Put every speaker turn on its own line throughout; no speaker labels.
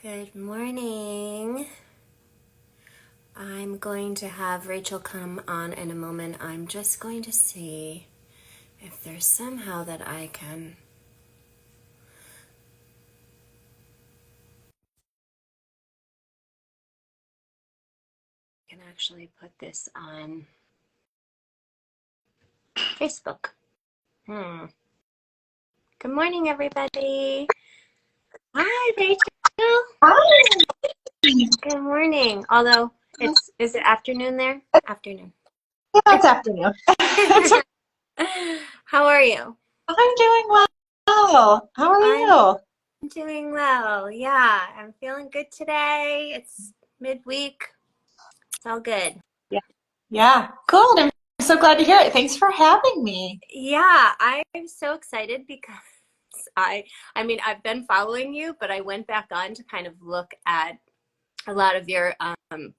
Good morning. I'm going to have Rachel come on in a moment. I'm just going to see if there's somehow that I can actually put this on Facebook. Good morning, everybody. Hi, Rachel.
Hi.
Good morning. Although is it afternoon there? Afternoon.
Yeah, it's afternoon.
How are you?
I'm doing well. How are
I'm
you?
doing well. Yeah, I'm feeling good today. It's midweek. It's all good.
Yeah. Yeah, cool. I'm so glad to hear it. Thanks for having me.
Yeah, I'm so excited because I mean, I've been following you, but I went back on to kind of look at a lot of your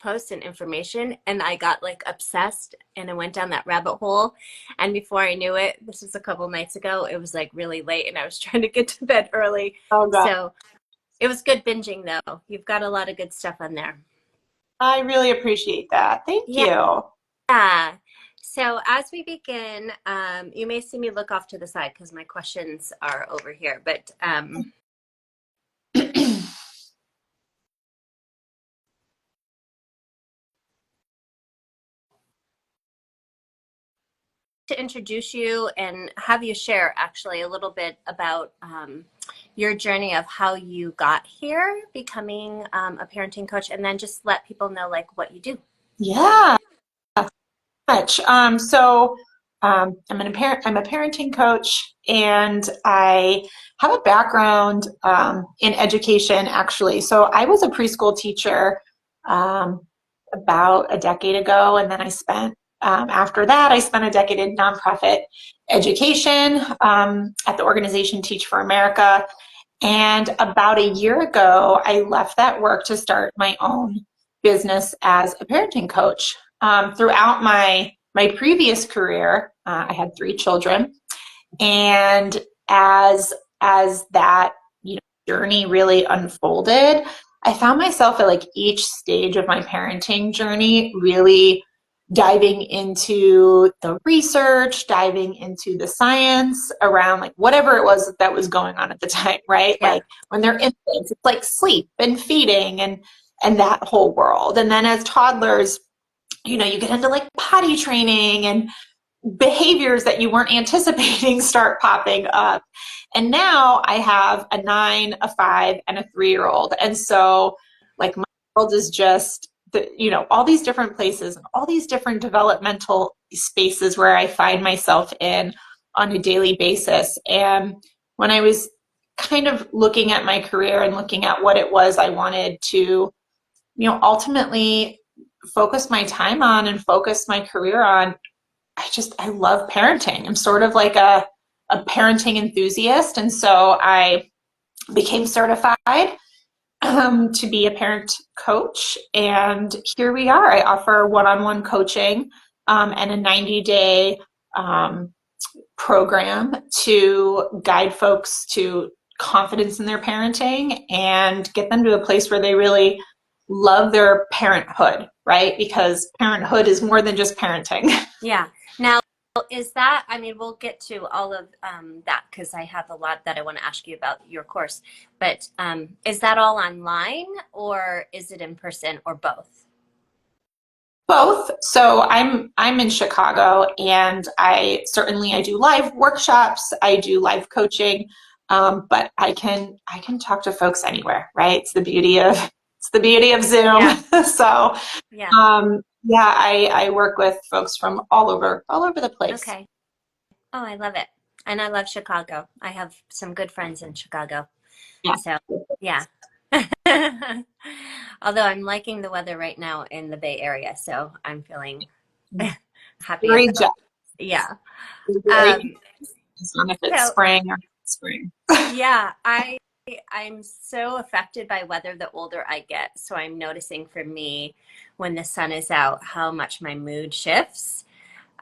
posts and information, and I got like obsessed and I went down that rabbit hole. And before I knew it, this was a couple nights ago, it was like really late and I was trying to get to bed early.
Oh, God.
So it was good binging though. You've got a lot of good stuff on there.
I really appreciate that. Thank
Yeah.
you.
So as we begin, you may see me look off to the side because my questions are over here. But to introduce you and have you share actually a little bit about your journey of how you got here, becoming a parenting coach, and then just let people know like what you do.
Yeah, much. I'm a parenting coach, and I have a background in education, actually. So I was a preschool teacher um, about a decade ago, and then after that, I spent a decade in nonprofit education at the organization Teach for America. And about a year ago, I left that work to start my own business as a parenting coach. Throughout my previous career, I had three children, and as that journey really unfolded, I found myself at like each stage of my parenting journey really diving into the research, diving into the science around like whatever it was that was going on at the time, right?
Yeah.
Like when they're infants, it's like sleep and feeding and that whole world. And then as toddlers, you get into like potty training and behaviors that you weren't anticipating start popping up. And now I have a 9, a 5, and a 3-year old. And so like my world is just all these different places and all these different developmental spaces where I find myself in on a daily basis. And when I was kind of looking at my career and looking at what it was I wanted to, ultimately focus my time on and focus my career on, I love parenting. I'm sort of like a parenting enthusiast. And so I became certified to be a parent coach. And here we are. I offer one-on-one coaching and a 90-day program to guide folks to confidence in their parenting and get them to a place where they really love their parenthood, right? Because parenthood is more than just parenting.
Yeah. Now, is that, I mean, we'll get to all of that because I have a lot that I want to ask you about your course, but is that all online or is it in person or both?
Both. So I'm in Chicago, and I do live workshops, I do live coaching, but I can talk to folks anywhere, right? It's the beauty of Zoom.
Yeah.
So
Yeah.
yeah, I work with folks from all over the place.
Okay. Oh, I love it. And I love Chicago. I have some good friends in Chicago.
Yeah,
So, yeah. Although I'm liking the weather right now in the Bay Area, so I'm feeling happy
very
about,
jealous.
yeah.
Very
Um,
on if it's
so
spring or not spring.
yeah, I'm so affected by weather the older I get. So I'm noticing for me when the sun is out how much my mood shifts.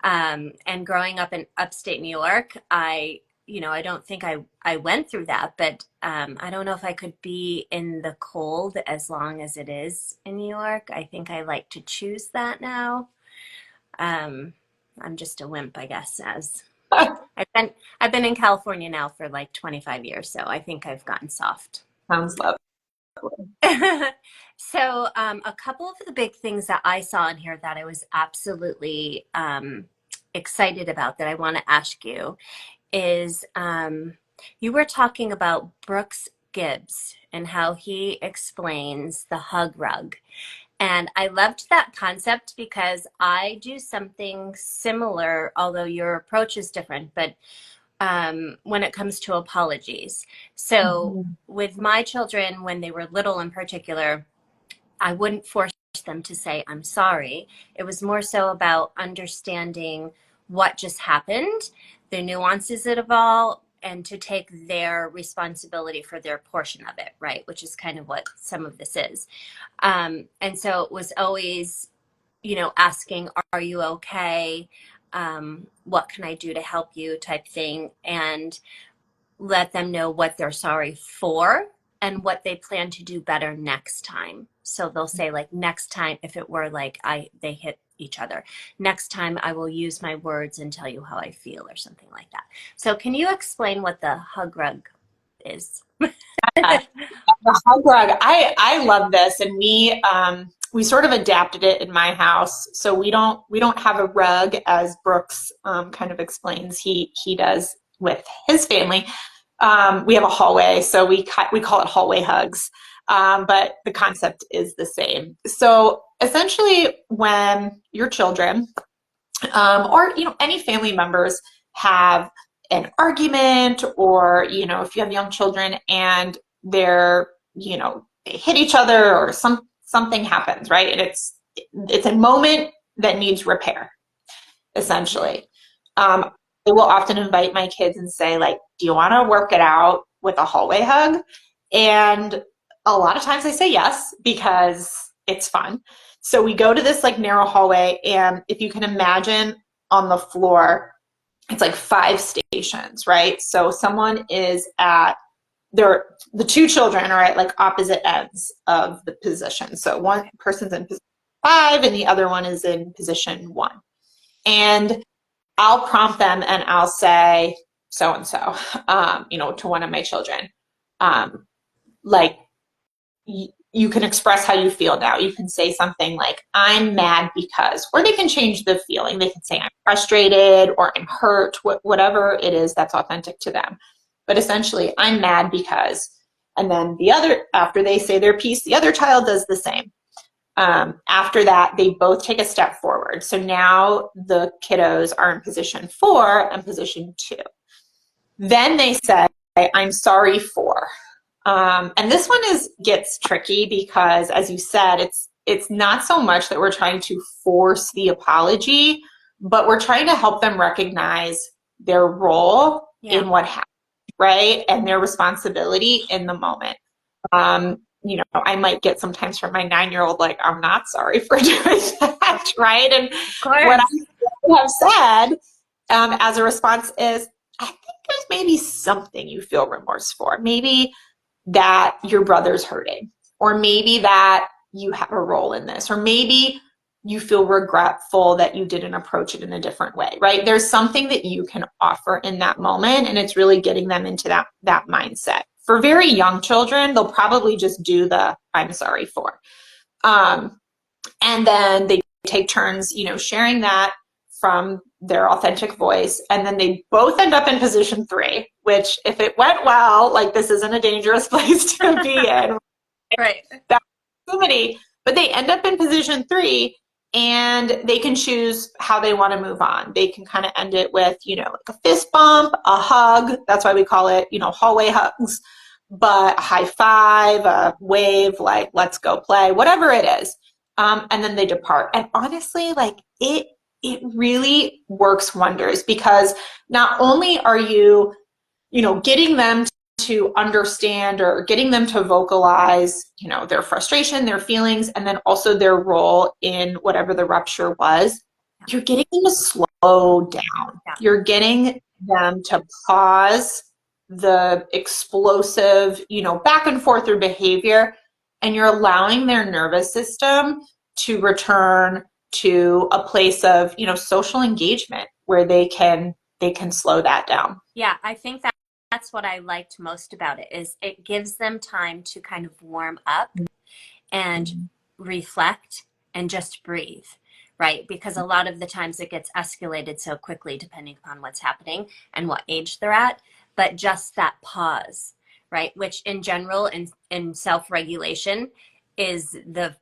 And growing up in upstate New York, I I don't think I went through that, but I don't know if I could be in the cold as long as it is in New York. I think I like to choose that now. Um, I'm just a wimp, I guess, as I've been I've been in California now for like 25 years, so I think I've gotten soft.
Sounds lovely.
So, a couple of the big things that I saw in here that I was absolutely excited about that I want to ask you is you were talking about Brooks Gibbs and how he explains the hug rug. And I loved that concept because I do something similar, although your approach is different, but when it comes to apologies. So,
Mhm.
with my children, when they were little in particular, I wouldn't force them to say, I'm sorry. It was more so about understanding what just happened, the nuances of it all, and to take their responsibility for their portion of it, right? Which is kind of what some of this is. And so it was always, asking, are you okay? What can I do to help you type thing? And let them know what they're sorry for and what they plan to do better next time. So they'll say like next time, if it were like they hit each other, next time I will use my words and tell you how I feel or something like that. So can you explain what the hug rug is?
The hug rug, I love this, and we sort of adapted it in my house. So we don't have a rug as Brooks kind of explains he does with his family. We have a hallway, so we call it hallway hugs, but the concept is the same. So essentially, when your children or any family members have an argument, or if you have young children and they're they hit each other, or something happens, right? And it's a moment that needs repair, essentially. I will often invite my kids and say, like, do you want to work it out with a hallway hug? And a lot of times I say yes, because it's fun. So we go to this like narrow hallway, and if you can imagine, on the floor, it's like 5 stations, right? So someone is the 2 children are at like opposite ends of the position. So one person's in position 5 and the other one is in position 1. And I'll prompt them and I'll say so and so, to one of my children, like, you can express how you feel now. You can say something like, I'm mad because, or they can change the feeling. They can say, I'm frustrated, or I'm hurt, whatever it is that's authentic to them. But essentially, I'm mad because, and then after they say their piece, the other child does the same. After that, they both take a step forward. So now the kiddos are in position 4 and position 2. Then they say, I'm sorry for. And this one gets tricky because, as you said, it's not so much that we're trying to force the apology, but we're trying to help them recognize their role in what happened, right? And their responsibility in the moment. I might get sometimes from my 9-year-old, like, I'm not sorry for doing that, right? And what I have said as a response is, I think there's maybe something you feel remorse for. Maybe that your brother's hurting, or maybe that you have a role in this, or maybe you feel regretful that you didn't approach it in a different way, right? There's something that you can offer in that moment, and it's really getting them into that mindset. For very young children, they'll probably just do the I'm sorry for. And then they take turns, sharing that from their authentic voice. And then they both end up in position 3, which, if it went well, like, this isn't a dangerous place to be in.
Right.
That's somebody, but they end up in position 3, and they can choose how they want to move on. They can kind of end it with, like a fist bump, a hug. That's why we call it, hallway hugs, but a high five, a wave, like, let's go play, whatever it is. And then they depart. And honestly, like, it really works wonders, because not only are you, getting them to understand, or getting them to vocalize, their frustration, their feelings, and then also their role in whatever the rupture was, you're getting them to slow down. You're getting them to pause the explosive, back and forth through behavior, and you're allowing their nervous system to return to a place of, social engagement where they can slow that down.
Yeah, I think that's what I liked most about it, is it gives them time to kind of warm up and reflect and just breathe, right? Because a lot of the times it gets escalated so quickly depending upon what's happening and what age they're at. But just that pause, right? Which in general, in self-regulation, is the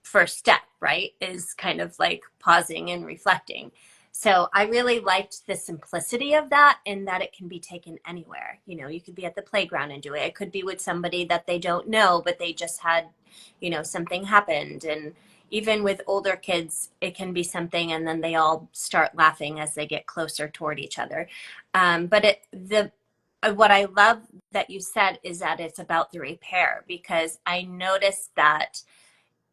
first step, right? Is kind of like pausing and reflecting. So I really liked the simplicity of that, in that it can be taken anywhere. You could be at the playground and do it. It could be with somebody that they don't know, but they just had, something happened. And even with older kids, it can be something, and then they all start laughing as they get closer toward each other. But what I love that you said is that it's about the repair, because I noticed that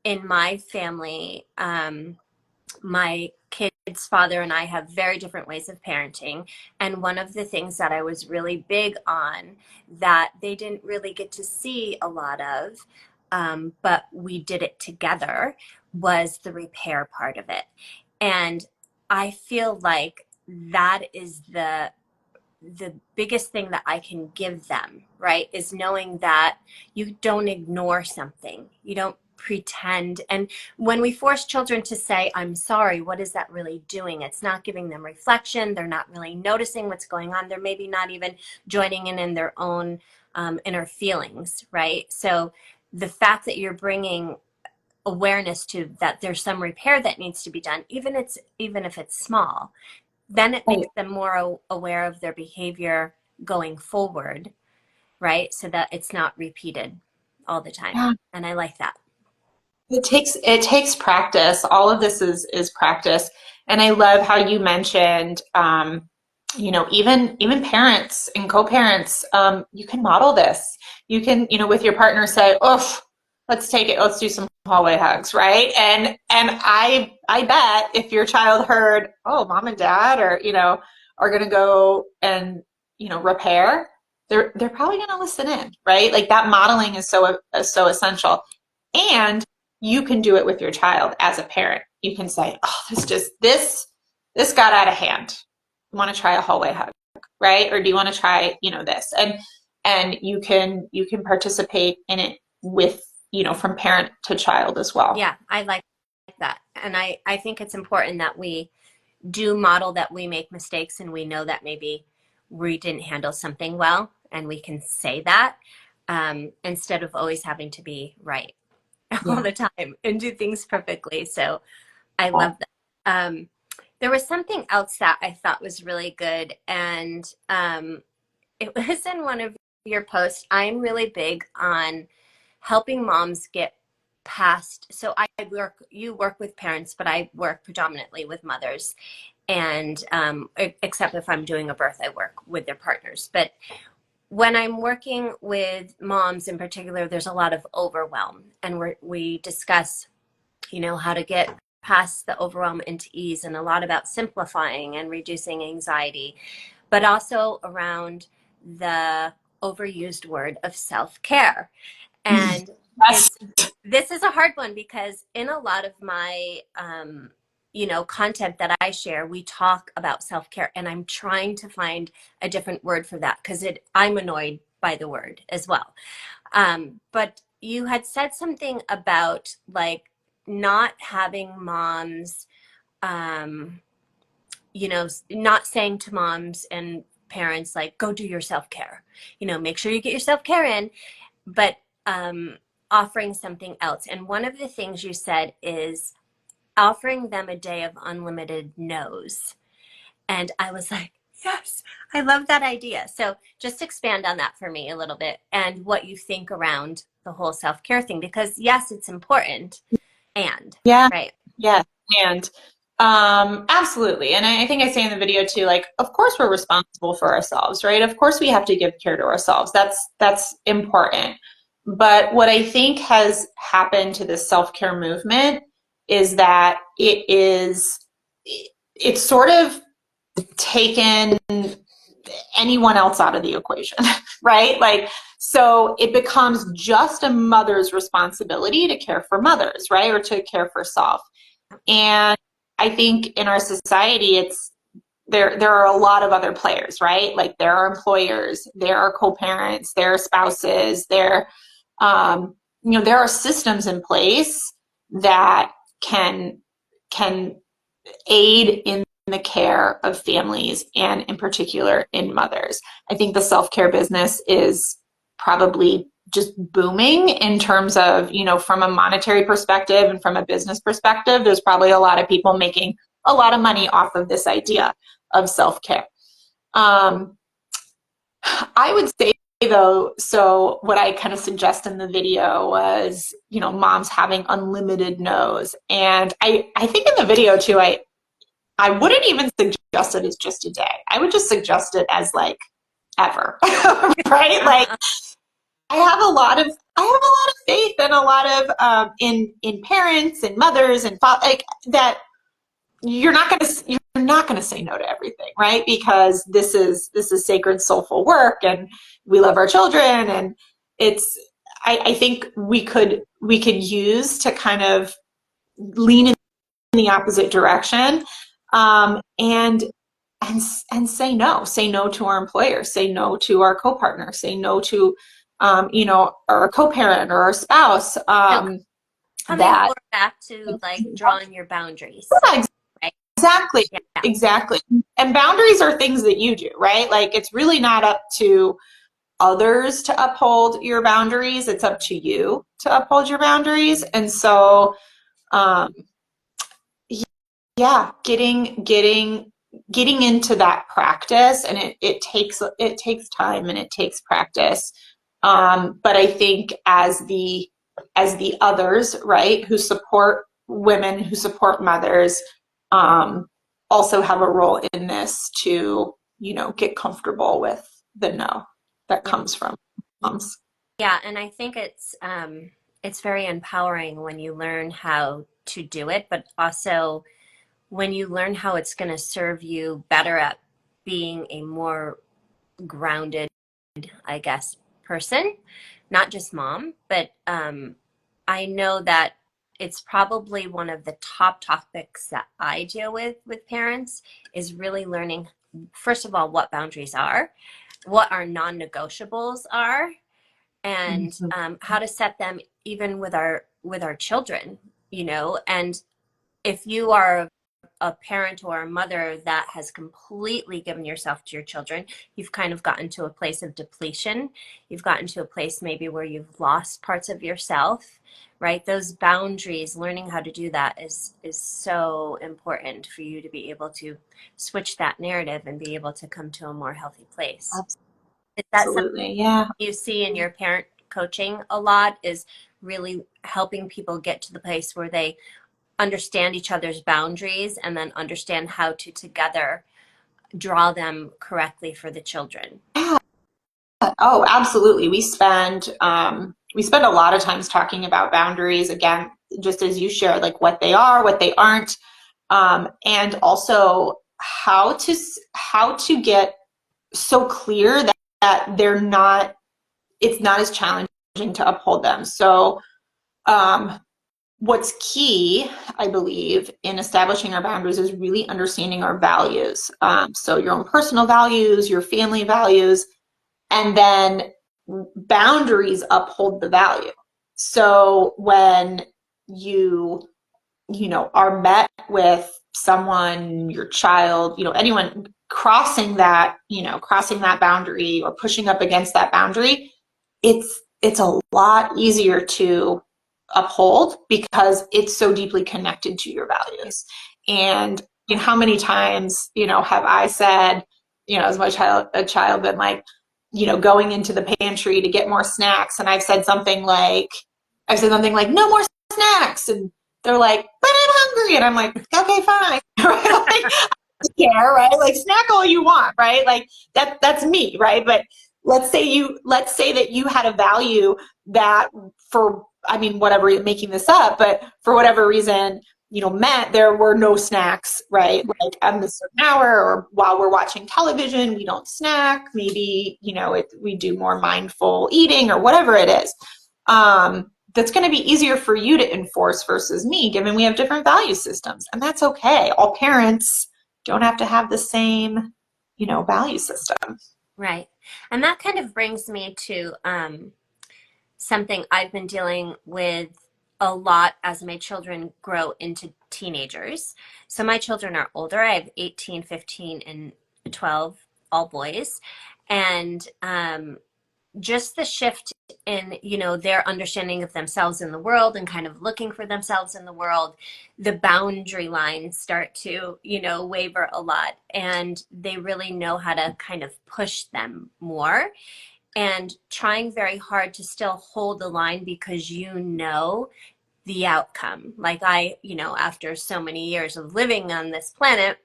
in my family, my kid's father and I have very different ways of parenting. And one of the things that I was really big on that they didn't really get to see a lot of, but we did it together, was the repair part of it. And I feel like that is the biggest thing that I can give them, right? Is knowing that you don't ignore something. You don't pretend. And when we force children to say, I'm sorry, what is that really doing? It's not giving them reflection. They're not really noticing what's going on. They're maybe not even joining in their own inner feelings, right? So the fact that you're bringing awareness to that there's some repair that needs to be done, even if it's small, then it makes them more aware of their behavior going forward, right? So that it's not repeated all the time.
Yeah.
And I like that.
It takes practice. All of this is practice. And I love how you mentioned, even parents and co-parents, you can model this. You can, with your partner say, "Oh, let's take it. Let's do some hallway hugs," right? And I bet if your child heard, "Oh, mom and dad are going to go and repair," they're probably going to listen in, right? Like that modeling is so essential. And you can do it with your child as a parent. You can say, "Oh, this got out of hand. You want to try a hallway hug, right? Or do you want to try, this?" And you can participate in it with, from parent to child as well.
Yeah, I like that. And I think it's important that we do model that we make mistakes, and we know that maybe we didn't handle something well, and we can say that, instead of always having to be right all the time and do things perfectly. So I love that. There was something else that I thought was really good, and it was in one of your posts. I'm really big on helping moms get past. So you work with parents, but I work predominantly with mothers. And except if I'm doing a birth, I work with their partners. But when I'm working with moms in particular, there's a lot of overwhelm, and we discuss, how to get past the overwhelm into ease, and a lot about simplifying and reducing anxiety, but also around the overused word of self-care. And this is a hard one, because in a lot of my content that I share, we talk about self-care, and I'm trying to find a different word for that, because I'm annoyed by the word as well. But you had said something about like not having moms, not saying to moms and parents, like, go do your self-care, make sure you get your self-care in, but offering something else. And one of the things you said is offering them a day of unlimited no's. And I was like, yes, I love that idea. So just expand on that for me a little bit, and what you think around the whole self-care thing, because yes, it's important. And
Yeah.
right.
Yeah. And absolutely. And I think I say in the video too, like, of course we're responsible for ourselves, right? Of course we have to give care to ourselves. That's important. But what I think has happened to this self-care movement is that it's sort of taken anyone else out of the equation, right? Like, so it becomes just a mother's responsibility to care for mothers, right? Or to care for self. And I think in our society, it's there are a lot of other players, right? Like there are employers, there are co-parents, there are spouses, there, there are systems in place that can aid in the care of families and in particular in mothers. I think the self-care business is probably just booming in terms of, from a monetary perspective and from a business perspective, there's probably a lot of people making a lot of money off of this idea of self-care. I would say though, so what I kind of suggest in the video was, moms having unlimited no's. And I think in the video too, I wouldn't even suggest it as just a day. I would just suggest it as like ever, right? Like I have a lot of faith and a lot of in parents and mothers and like that. You're not going to say no to everything, right? Because this is sacred, soulful work, and we love our children, and it's. I think we could use to kind of lean in the opposite direction, and say no. Say no to our employer. Say no to our co-partner. Say no to, our co-parent or our spouse.
Coming more back to like drawing your boundaries.
Yeah, exactly.
Yeah.
Exactly. And boundaries are things that you do, right? Like it's really not up to others to uphold your boundaries. It's up to you to uphold your boundaries. And so, yeah, getting into that practice, and it takes time and it takes practice. But I think as the others, right, who support women, who support mothers, also have a role in this to, get comfortable with the no that comes from moms.
Yeah, and I think it's very empowering when you learn how to do it, but also when you learn how it's going to serve you better at being a more grounded, I guess, person, not just mom, but I know that it's probably one of the top topics that I deal with parents is really learning, first of all, what boundaries are, what our non-negotiables are, and how to set them even with our children, and if you are a parent or a mother that has completely given yourself to your children, you've kind of gotten to a place of depletion. You've gotten to a place maybe where you've lost parts of yourself, right? Those boundaries, learning how to do that is so important for you to be able to switch that narrative and be able to come to a more healthy place.
Absolutely, yeah.
You see in your parent coaching a lot is really helping people get to the place where they understand each other's boundaries and then understand how to together draw them correctly for the children.
Yeah. Oh, absolutely. We spend a lot of times talking about boundaries, again, just as you shared, like what they are, what they aren't, and also how to get so clear that it's not as challenging to uphold them. So what's key, I believe, in establishing our boundaries is really understanding our values. So your own personal values, your family values, and then boundaries uphold the value. So when you are met with someone, your child, anyone crossing that boundary or pushing up against that boundary, it's a lot easier to uphold because it's so deeply connected to your values. And how many times, have I said, as a child been like, going into the pantry to get more snacks, and I've said something like, no more snacks, and they're like, but I'm hungry, and I'm like, okay, fine. Right? Like, care, right? Like, snack all you want, right? Like that's me, right? But let's say that you had a value that whatever, making this up, but for whatever reason, met, there were no snacks, right? Like at a certain hour or while we're watching television, we don't snack. Maybe, we do more mindful eating or whatever it is. That's going to be easier for you to enforce versus me, given we have different value systems. And that's okay. All parents don't have to have the same, value system.
Right. And that kind of brings me to something I've been dealing with a lot as my children grow into teenagers. So my children are older. I have 18, 15, and 12, all boys. And just the shift in, their understanding of themselves in the world and kind of looking for themselves in the world, the boundary lines start to, waver a lot. And they really know how to kind of push them more, and trying very hard to still hold the line because the outcome. Like after so many years of living on this planet,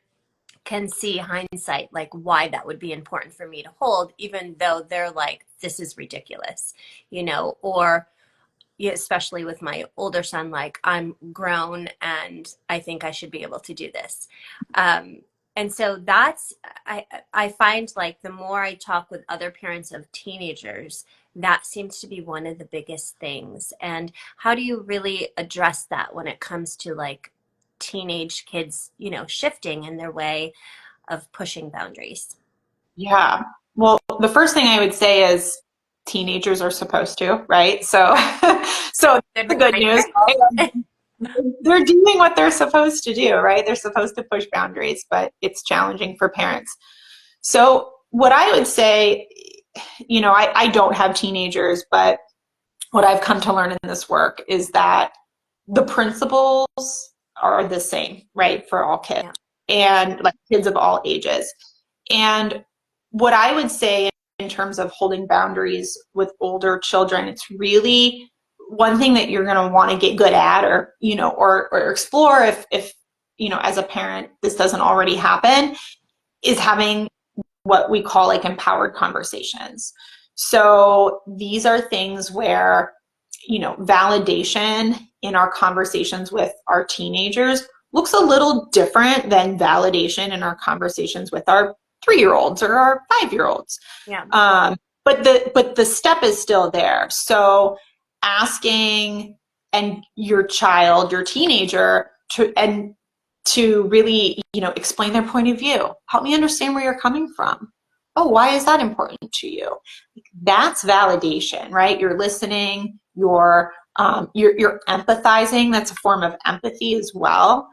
can see hindsight, like why that would be important for me to hold, even though they're like, this is ridiculous, or especially with my older son, like I'm grown and I think I should be able to do this. And so I find like the more I talk with other parents of teenagers, that seems to be one of the biggest things. And how do you really address that when it comes to like teenage kids, shifting in their way of pushing boundaries?
Yeah. Well, the first thing I would say is teenagers are supposed to, right? So, so
Good
the good news,
reminder.
right? They're doing what they're supposed to do, right? They're supposed to push boundaries, but it's challenging for parents. So what I would say, I don't have teenagers, but what I've come to learn in this work is that the principles are the same, right, for all kids,
Yeah.
and like kids of all ages. And what I would say in terms of holding boundaries with older children, it's really one thing that you're going to want to get good at, or or explore if as a parent this doesn't already happen, is having what we call like empowered conversations. So these are things where validation in our conversations with our teenagers looks a little different than validation in our conversations with our 3-year-olds or our 5-year-olds.
Yeah.
But the step is still there. So asking your teenager to really, explain their point of view. Help me understand where you're coming from. Oh, why is that important to you? That's validation, right? You're listening, you're empathizing. That's a form of empathy as well.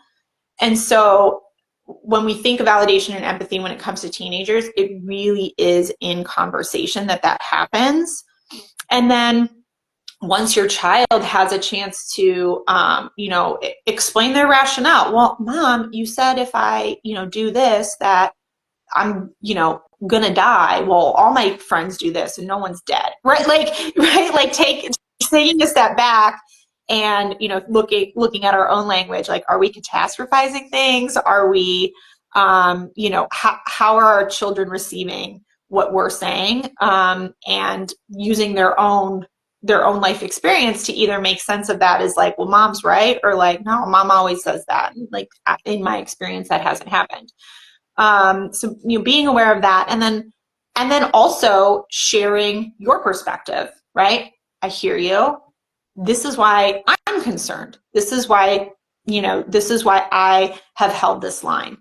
And so when we think of validation and empathy when it comes to teenagers, it really is in conversation that happens. And then once your child has a chance to, explain their rationale. Well, Mom, you said if I, do this, that I'm, gonna die. Well, all my friends do this and no one's dead, right? Like taking a step back and, looking at our own language, like, are we catastrophizing things? Are we, how are our children receiving what we're saying? And using their own life experience to either make sense of that as like, well, Mom's right, or like, no, Mom always says that. Like in my experience, that hasn't happened. So being aware of that, and then also sharing your perspective, right? I hear you. This is why I'm concerned. This is why I have held this line.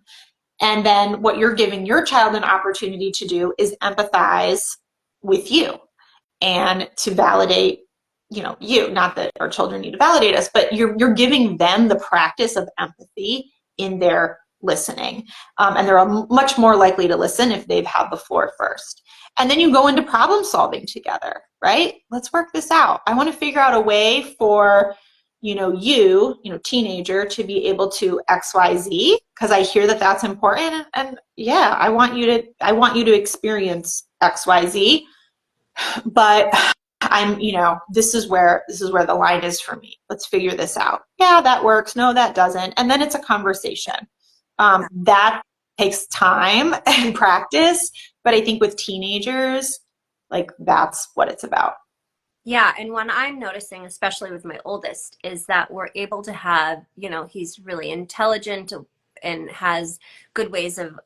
And then what you're giving your child an opportunity to do is empathize with you and to validate, you. Not that our children need to validate us, but you're giving them the practice of empathy in their listening. And they're much more likely to listen if they've had the floor first. And then you go into problem solving together, right? Let's work this out. I want to figure out a way for, teenager, to be able to XYZ, because I hear that that's important. And yeah, I want you to experience XYZ, but this is where the line is for me. Let's figure this out. Yeah, that works. No, that doesn't. And then it's a conversation. That takes time and practice, but I think with teenagers, like, that's what it's about.
Yeah, and what I'm noticing, especially with my oldest, is that we're able to have, he's really intelligent and has good ways of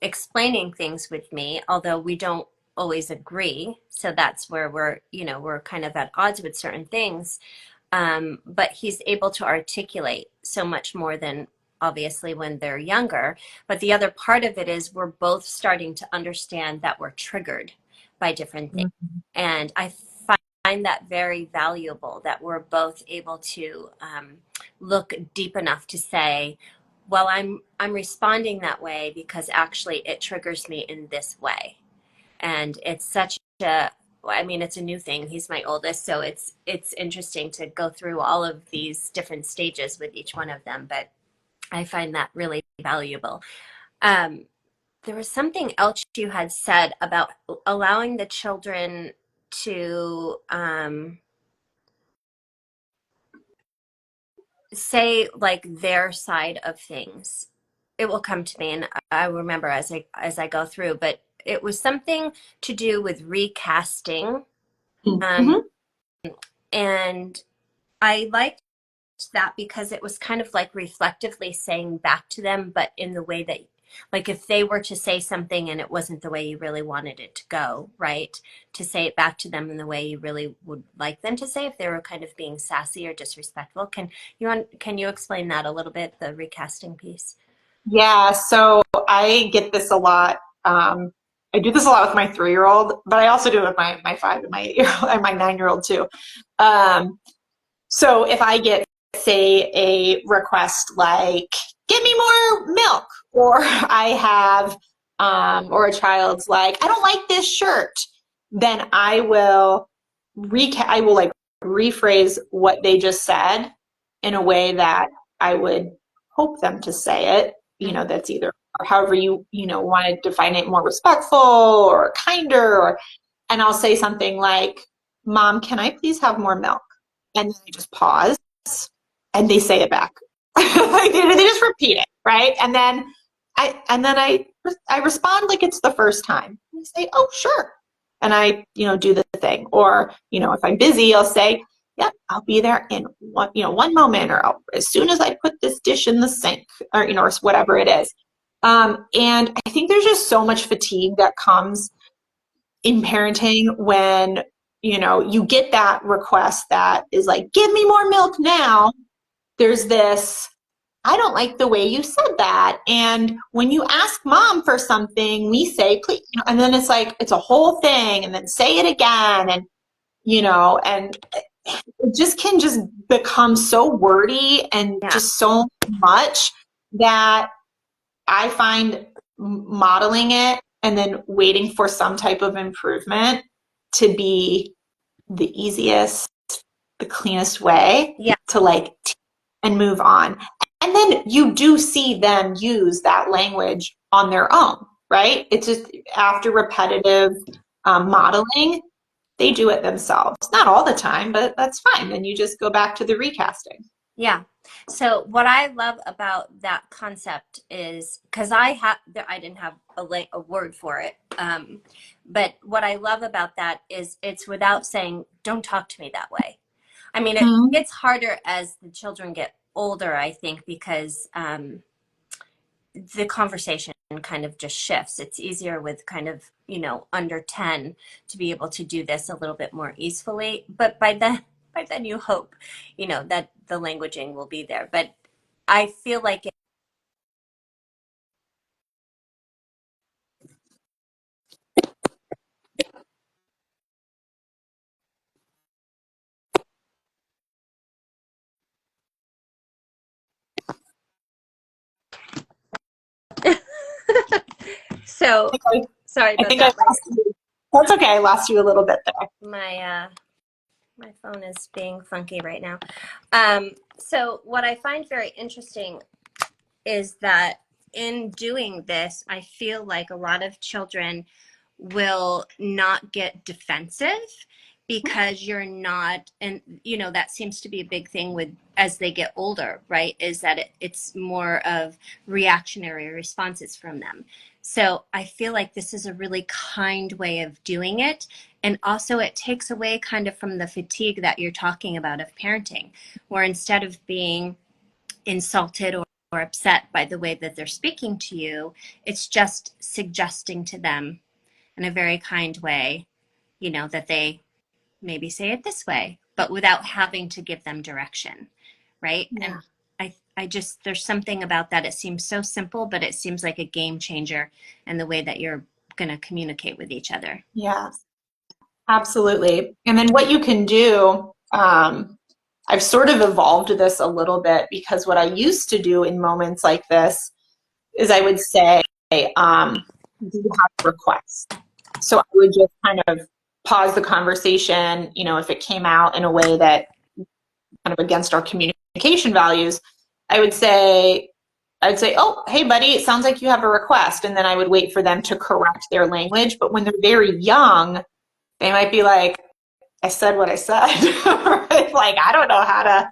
explaining things with me, although we don't always agree. So that's where we're kind of at odds with certain things. But he's able to articulate so much more than obviously when they're younger. But the other part of it is we're both starting to understand that we're triggered by different things. And I find that very valuable that we're both able to look deep enough to say, well, I'm responding that way because actually it triggers me in this way. And it's such a I mean, it's a new thing. He's my oldest, so it's interesting to go through all of these different stages with each one of them. But I find that really valuable. Um, there was something else you had said about allowing the children to say like their side of things. It will come to me, and I remember as I go through. But it was something to do with recasting. Um,
Mm-hmm.
and I liked that because it was kind of like reflectively saying back to them, but in the way that, like, if they were to say something and it wasn't the way you really wanted it to go, right? To say it back to them in the way you really would like them to say if they were kind of being sassy or disrespectful. Can you explain that a little bit, the recasting piece?
Yeah, so I get this a lot. I do this a lot with my 3-year-old, but I also do it with my 5 and my 8-year-old and my 9-year-old too. Um, so if I get, say, a request like, "Give me more milk," or I have, or a child's like, "I don't like this shirt," then I will like rephrase what they just said in a way that I would hope them to say it. That's either or however want to define it, more respectful or kinder, and I'll say something like, "Mom, can I please have more milk?" And then I just pause and they say it back. They just repeat it, right? And then I respond like it's the first time. I say, "Oh, sure." And I, do the thing. Or, if I'm busy, I'll say, "Yep, I'll be there in one moment," or as soon as I put this dish in the sink, or, or whatever it is. And I think there's just so much fatigue that comes in parenting when, you get that request that is like, "Give me more milk now." There's this, "I don't like the way you said that. And when you ask mom for something, we say, please," and then it's like, it's a whole thing, and then say it again. And it just can just become so wordy and
Yeah.
just so much that I find modeling it and then waiting for some type of improvement to be the easiest, the cleanest way
Yeah.
to like and move on. And then you do see them use that language on their own, right? It's just after repetitive modeling, they do it themselves. Not all the time, but that's fine. Then you just go back to the recasting.
Yeah. So what I love about that concept is because I didn't have a word for it. But what I love about that is it's without saying, "Don't talk to me that way." I mean, it
Mm-hmm.
gets harder as the children get older, I think, because the conversation kind of just shifts. It's easier with kind of, under 10 to be able to do this a little bit more easily. But by then you hope, that the languaging will be there. But I feel like so sorry
I
about
think I
that.
lost you. That's okay. I lost you a little bit there.
My phone is being funky right now. So what I find very interesting is that in doing this, I feel like a lot of children will not get defensive because you're not, and you know, that seems to be a big thing with as they get older, right? Is that it's more of reactionary responses from them. So I feel like this is a really kind way of doing it. And also it takes away kind of from the fatigue that you're talking about of parenting, where instead of being insulted or upset by the way that they're speaking to you, it's just suggesting to them in a very kind way, you know, that they maybe say it this way, but without having to give them direction, right?
Yeah.
And I just, there's something about that. It seems so simple, but it seems like a game changer in the way that you're going to communicate with each other.
Yeah, absolutely. And then what you can do, I've sort of evolved this a little bit, because what I used to do in moments like this is I would say, do you have a request? So I would just kind of pause the conversation, you know, if it came out in a way that kind of against our communication values, I'd say, oh, hey, buddy, it sounds like you have a request. And then I would wait for them to correct their language. But when they're very young, they might be like, I said what I said. Right? Like, I don't know how to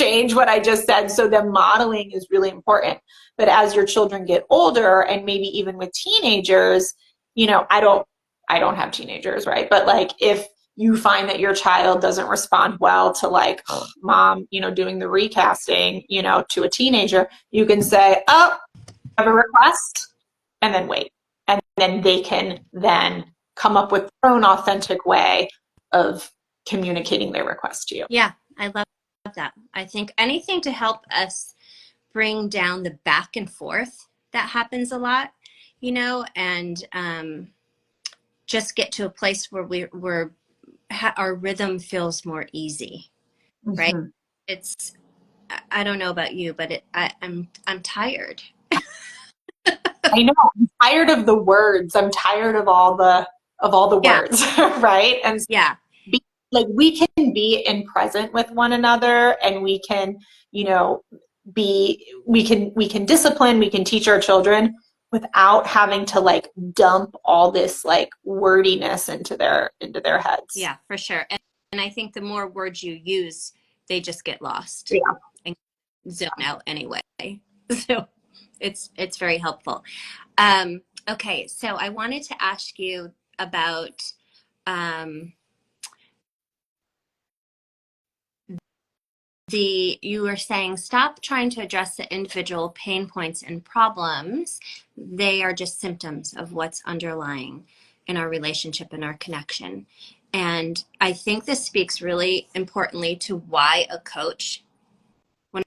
change what I just said. So the modeling is really important. But as your children get older, and maybe even with teenagers, you know, I don't have teenagers, right? But like, if you find that your child doesn't respond well to like, mom, you know, doing the recasting, you know, to a teenager, you can say, oh, I have a request, and then wait. And then they can then come up with their own authentic way of communicating their request to you.
Yeah, I love that. I think anything to help us bring down the back and forth that happens a lot, you know, and just get to a place where our rhythm feels more easy, right?
Mm-hmm.
It's, I don't know about you, but I'm tired.
I know. I'm tired of the words. I'm tired of all the
Yeah.
words, right? And
Yeah.
like, we can be in present with one another, and we can, you know, we can discipline, we can teach our children without having to like dump all this like wordiness into their heads.
Yeah, for sure. And I think the more words you use, they just get lost
Yeah.
and zone out anyway. So it's very helpful. Okay, so I wanted to ask you about um, you were saying stop trying to address the individual pain points and problems. They are just symptoms of what's underlying in our relationship and our connection. And I think this speaks really importantly to why a coach, when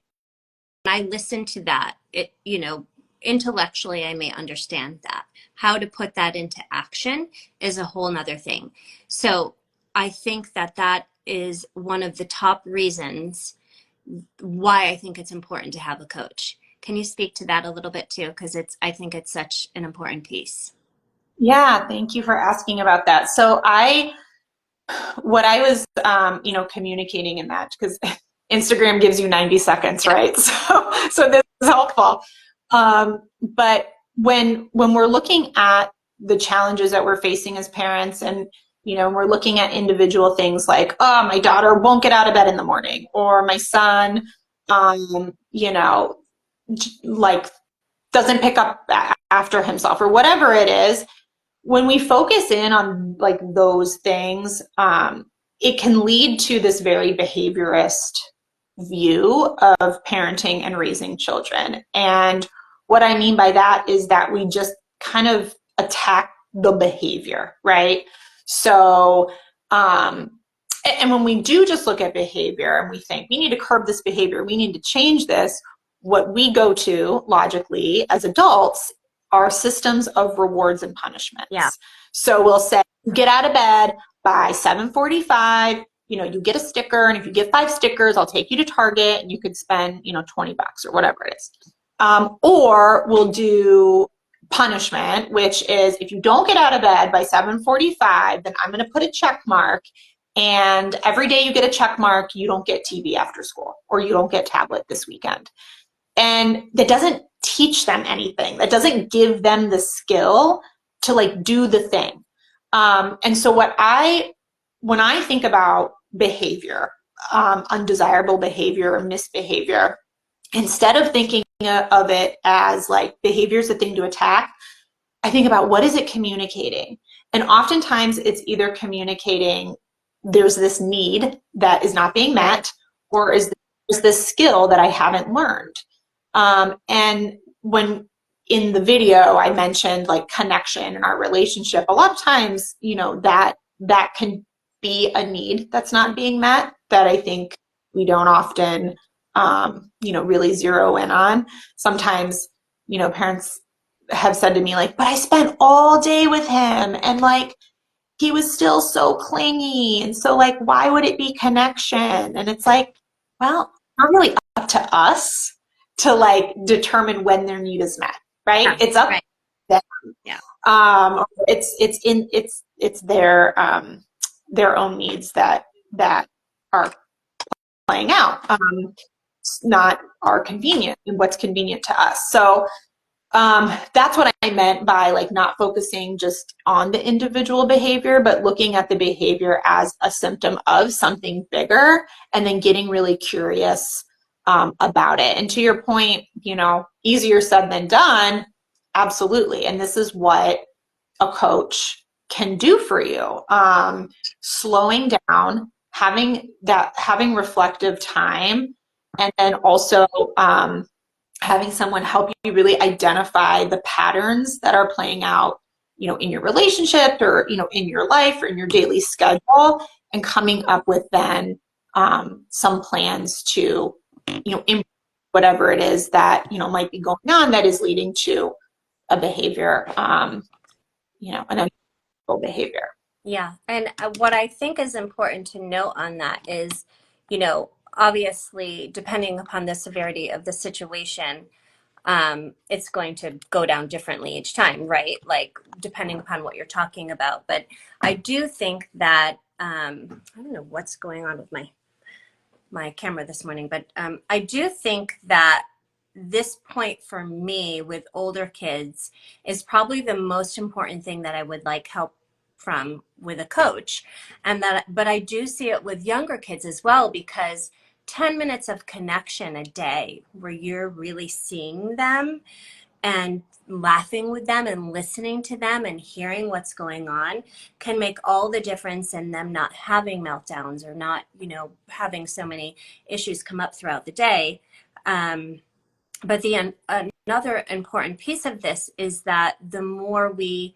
I listen to that, it, you know, intellectually I may understand that. How to put that into action is a whole nother thing. So I think that is one of the top reasons why I think it's important to have a coach. Can you speak to that a little bit too? Because I think it's such an important piece.
Yeah, thank you for asking about that. So what I was, you know, communicating in that, because Instagram gives you 90 seconds, right? So this is helpful. But when we're looking at the challenges that we're facing as parents, and, you know, we're looking at individual things like, oh, my daughter won't get out of bed in the morning, or my son, you know, like doesn't pick up after himself, or whatever it is. When we focus in on like those things, it can lead to this very behaviorist view of parenting and raising children. And what I mean by that is that we just kind of attack the behavior, right? So, and when we do just look at behavior and we think we need to curb this behavior, we need to change this, what we go to logically as adults are systems of rewards and punishments.
Yeah.
So we'll say, get out of bed by 7:45, you know, you get a sticker, and if you get 5 stickers, I'll take you to Target and you could spend, you know, $20 or whatever it is. Or we'll do punishment, which is, if you don't get out of bed by 7:45, then I'm going to put a check mark, and every day you get a check mark, you don't get TV after school, or you don't get tablet this weekend. And that doesn't teach them anything. That doesn't give them the skill to like do the thing. And so what I when I think about behavior, undesirable behavior or misbehavior, instead of thinking of it as like behavior is a thing to attack, I think about what is it communicating? And oftentimes it's either communicating there's this need that is not being met, or is there's this skill that I haven't learned. And when in the video I mentioned like connection in our relationship, a lot of times, that can be a need that's not being met that I think we don't often, really zero in on. Sometimes, parents have said to me like, but I spent all day with him and like he was still so clingy, and so like why would it be connection? And it's like, well, it's not really up to us to like determine when their need is met, right?
Yeah,
It's up
right.
to them.
Yeah.
It's their own needs that are playing out, not our convenient and what's convenient to us. So that's what I meant by like not focusing just on the individual behavior, but looking at the behavior as a symptom of something bigger, and then getting really curious about it. And to your point, easier said than done. Absolutely. And this is what a coach can do for you. Slowing down, having reflective time, and then also having someone help you really identify the patterns that are playing out, in your relationship, or, in your life or in your daily schedule, and coming up with then some plans to, improve whatever it is that, might be going on that is leading to a behavior, an unhelpful behavior.
Yeah. And what I think is important to note on that is, obviously, depending upon the severity of the situation, it's going to go down differently each time, right? Like depending upon what you're talking about. But I do think that I don't know what's going on with my camera this morning, but I do think that this point for me with older kids is probably the most important thing that I would like help from with a coach. But I do see it with younger kids as well, because 10 minutes of connection a day where you're really seeing them and laughing with them and listening to them and hearing what's going on can make all the difference in them not having meltdowns or not, having so many issues come up throughout the day. But another important piece of this is that the more we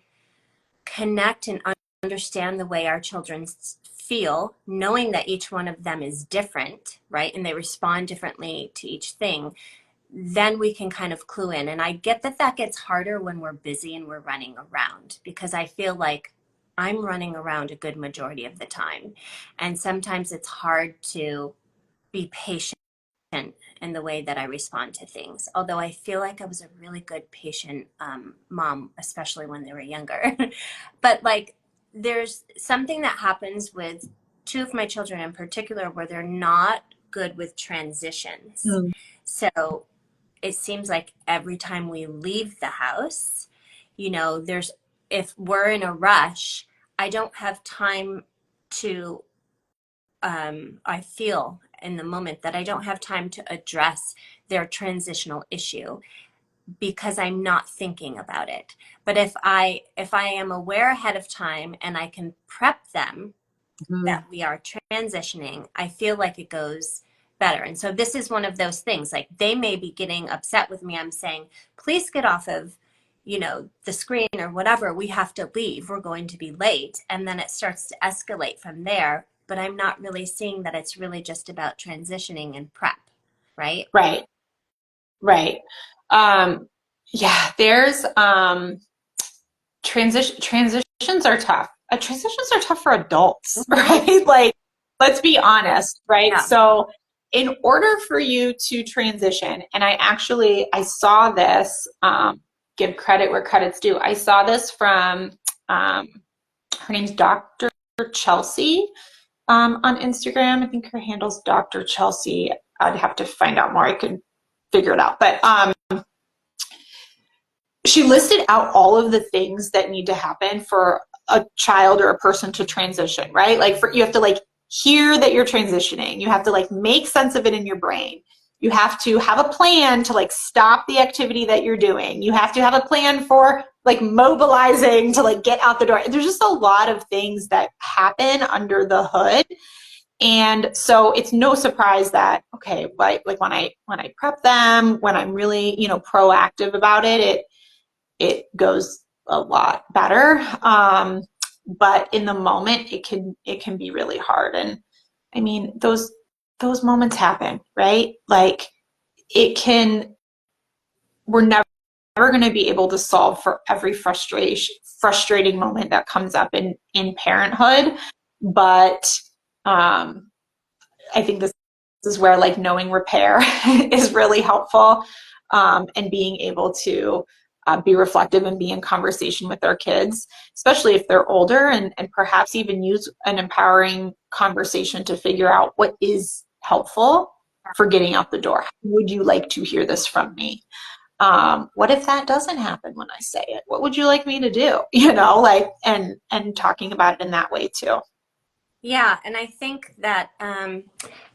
connect and understand the way our children feel, knowing that each one of them is different, right? And they respond differently to each thing, then we can kind of clue in. And I get that gets harder when we're busy and we're running around, because I feel like I'm running around a good majority of the time. And sometimes it's hard to be patient in the way that I respond to things. Although I feel like I was a really good patient mom, especially when they were younger. But like, there's something that happens with two of my children in particular where they're not good with transitions.
Mm.
So it seems like every time we leave the house, if we're in a rush, I don't have time to, I feel in the moment that I don't have time to address their transitional issue because I'm not thinking about it. But if I am aware ahead of time and I can prep them that we are transitioning, I feel like it goes better. And so this is one of those things, like they may be getting upset with me. I'm saying, please get off of, the screen or whatever. We have to leave. We're going to be late. And then it starts to escalate from there. But I'm not really seeing that it's really just about transitioning and prep, right?
Right. Right. Yeah, there's transitions are tough. Transitions are tough for adults, right? Like, let's be honest, right?
Yeah.
So in order for you to transition, and I saw this, give credit where credit's due. I saw this from, her name's Dr. Chelsea, on Instagram. I think her handle's Dr. Chelsea. I'd have to find out more. I could figure it out. But she listed out all of the things that need to happen for a child or a person to transition, right? Like you have to like hear that you're transitioning. You have to like make sense of it in your brain. You have to have a plan to like stop the activity that you're doing. You have to have a plan for like mobilizing to like get out the door. There's just a lot of things that happen under the hood. And so it's no surprise that, okay, like when I prep them, when I'm really, proactive about it goes a lot better. But in the moment it can be really hard. And I mean, those moments happen, right? Like we're never going to be able to solve for every frustrating moment that comes up in parenthood. But I think this is where like knowing repair is really helpful, and being able to be reflective and be in conversation with our kids, especially if they're older, and perhaps even use an empowering conversation to figure out what is helpful for getting out the door. Would you like to hear this from me? What if that doesn't happen when I say it? What would you like me to do? Like, and talking about it in that way too.
Yeah, and I think that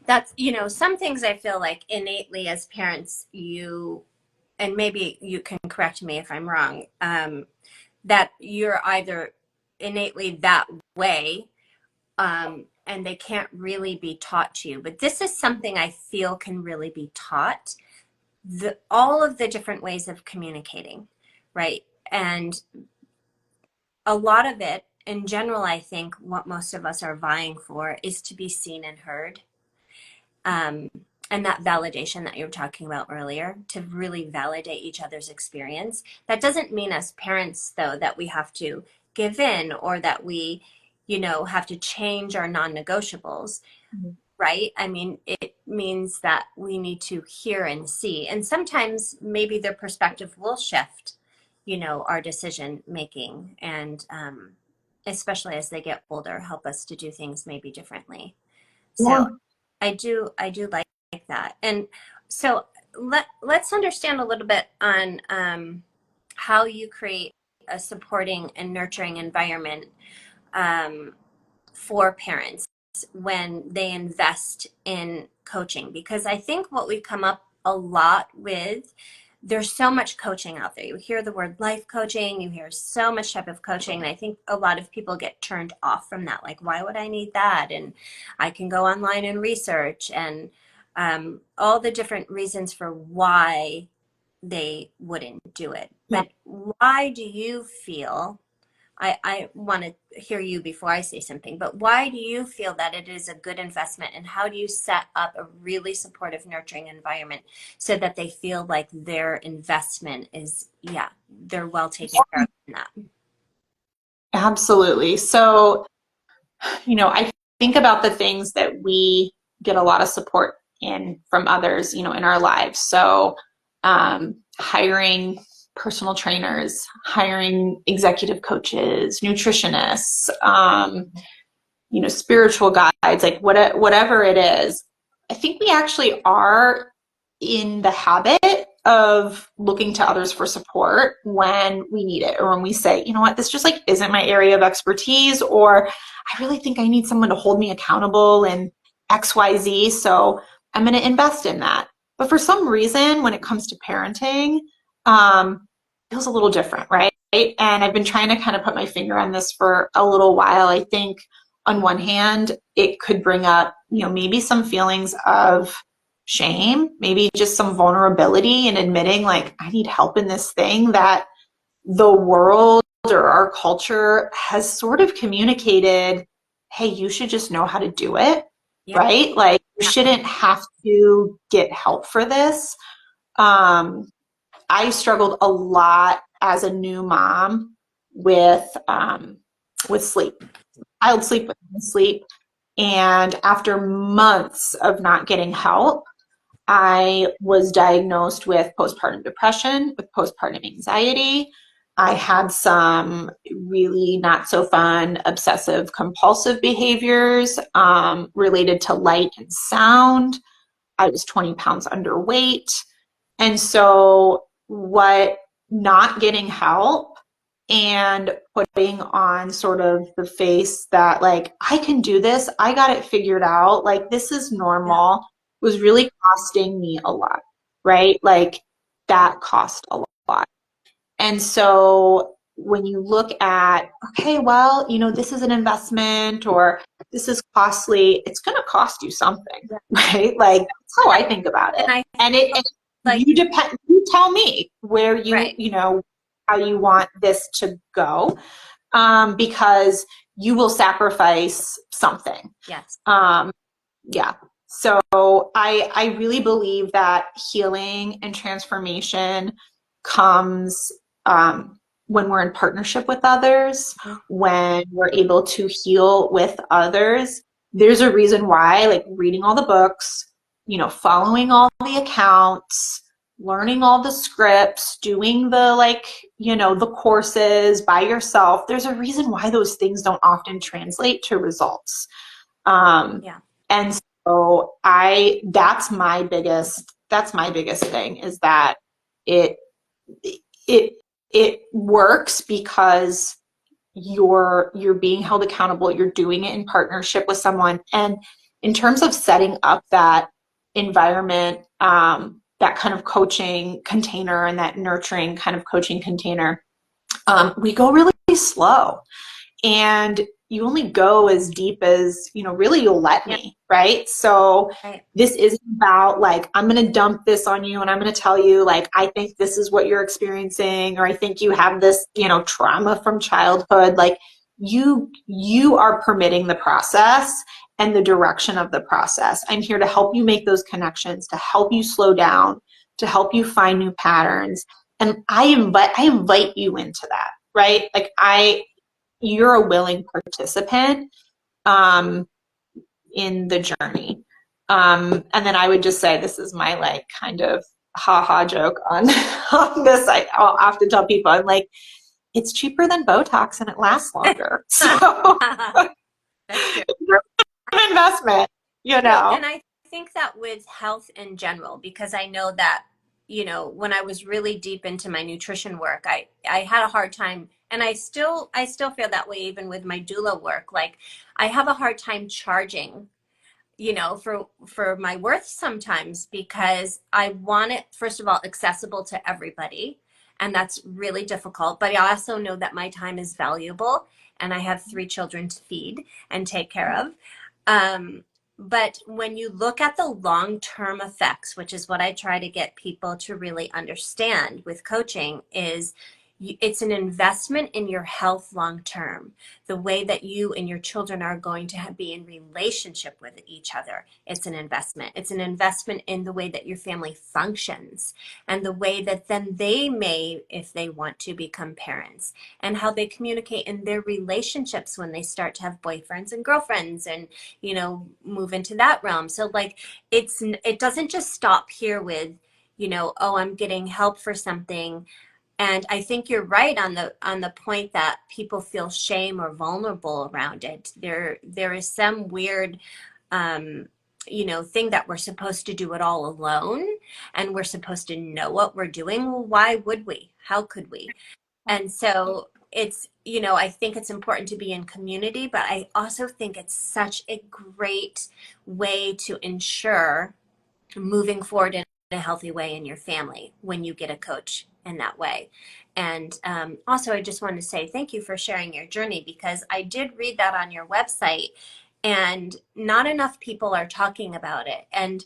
that's, some things I feel like innately as parents, and maybe you can correct me if I'm wrong, that you're either innately that way, and they can't really be taught to you. But this is something I feel can really be taught. All of the different ways of communicating, right? And a lot of it, in general, I think what most of us are vying for is to be seen and heard. Um, and that validation that you were talking about earlier, to really validate each other's experience. That doesn't mean as parents, though, that we have to give in or that we, have to change our non-negotiables,
Mm-hmm.
right? I mean, it means that we need to hear and see. And sometimes maybe their perspective will shift, our decision making, and especially as they get older, help us to do things maybe differently.
Yeah.
So I do like that. And so let's understand a little bit on how you create a supporting and nurturing environment um, for parents when they invest in coaching, because I think what we come up a lot with, there's so much coaching out there. You hear the word life coaching, you hear so much type of coaching, and I think a lot of people get turned off from that. Like, why would I need that? And I can go online and research, and all the different reasons for why they wouldn't do it.
Yeah.
But why do you feel, I want to hear you before I say something, but why do you feel that it is a good investment, and how do you set up a really supportive, nurturing environment so that they feel like their investment is, they're well taken care of in that?
Absolutely. So, I think about the things that we get a lot of support in from others, in our lives. So, hiring personal trainers, hiring executive coaches, nutritionists, spiritual guides, like whatever it is. I think we actually are in the habit of looking to others for support when we need it, or when we say, you know what, this just like isn't my area of expertise, or I really think I need someone to hold me accountable in XYZ, so I'm going to invest in that. But for some reason, when it comes to parenting, it feels a little different, right? And I've been trying to kind of put my finger on this for a little while. I think on one hand, it could bring up, maybe some feelings of shame, maybe just some vulnerability in admitting like, I need help in this thing that the world or our culture has sort of communicated, hey, you should just know how to do it,
Yeah.
right? Like, you shouldn't have to get help for this. I struggled a lot as a new mom with sleep. Child sleep, with sleep. And after months of not getting help, I was diagnosed with postpartum depression, with postpartum anxiety. I had some really not so fun obsessive compulsive behaviors related to light and sound. I was 20 pounds underweight. And so what not getting help and putting on sort of the face that like, I can do this, I got it figured out, like this is
Yeah.
normal, was really costing me a lot, right? Like that cost a lot. And so when you look at, okay, well, this is an investment or this is costly, it's going to cost you something,
Yeah.
right? Like that's how I think about
And
it.
I
And
like,
you tell me where
right.
how you want this to go, because you will sacrifice something.
Yes.
Um, yeah. So I really believe that healing and transformation comes, when we're in partnership with others,
Mhm.
when we're able to heal with others. There's a reason why, like reading all the books, following all the accounts, learning all the scripts, doing the the courses by yourself. There's a reason why those things don't often translate to results. Um,
Yeah.
and so that's my biggest thing, is that it it it works because you're being held accountable, you're doing it in partnership with someone. And in terms of setting up that environment, that kind of coaching container and that nurturing kind of coaching container, we go really slow, and you only go as deep as really you'll let
Yeah.
me, right? So
Right.
this isn't about like, I'm going to dump this on you and I'm going to tell you like, I think this is what you're experiencing, or I think you have this trauma from childhood. Like you are permitting the process and the direction of the process. I'm here to help you make those connections, to help you slow down, to help you find new patterns. And I invite you into that, right? Like you're a willing participant, um, in the journey. And then I would just say, this is my like kind of haha joke on, on this. I'll often tell people, I'm like, it's cheaper than Botox and it lasts longer. So
That's true.
it's an investment, you
True.
know?
And I think that with health in general, because I know that, when I was really deep into my nutrition work, I had a hard time, and I still feel that way even with my doula work. Like I have a hard time charging, for my worth sometimes, because I want it, first of all, accessible to everybody. And that's really difficult. But I also know that my time is valuable, and I have 3 children to feed and take care of. Um, but when you look at the long-term effects, which is what I try to get people to really understand with coaching, is it's an investment in your health long term. The way that you and your children are going to be in relationship with each other, it's an investment. It's an investment in the way that your family functions, and the way that then they may, if they want to, become parents, and how they communicate in their relationships when they start to have boyfriends and girlfriends, and move into that realm. So like it doesn't just stop here with, oh, I'm getting help for something. And I think you're right on the point that people feel shame or vulnerable around it. There is some weird um thing that we're supposed to do it all alone, and we're supposed to know what we're doing. Well, why would we? How could we? And so I think it's important to be in community, but I also think it's such a great way to ensure moving forward in a healthy way in your family when you get a coach in that way. And also, I just want to say thank you for sharing your journey, because I did read that on your website, and not enough people are talking about it. And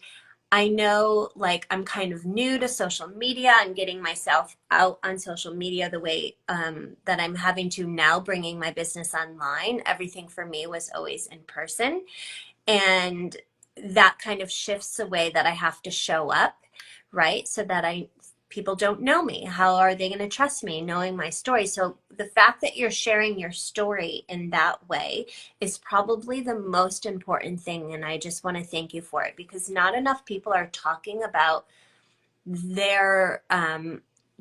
I know, like, I'm kind of new to social media and getting myself out on social media the way that I'm having to now, bringing my business online. Everything for me was always in person. And that kind of shifts the way that I have to show up, right? So that people don't know me. How are they going to trust me knowing my story? So the fact that you're sharing your story in that way is probably the most important thing. And I just want to thank you for it, because not enough people are talking about their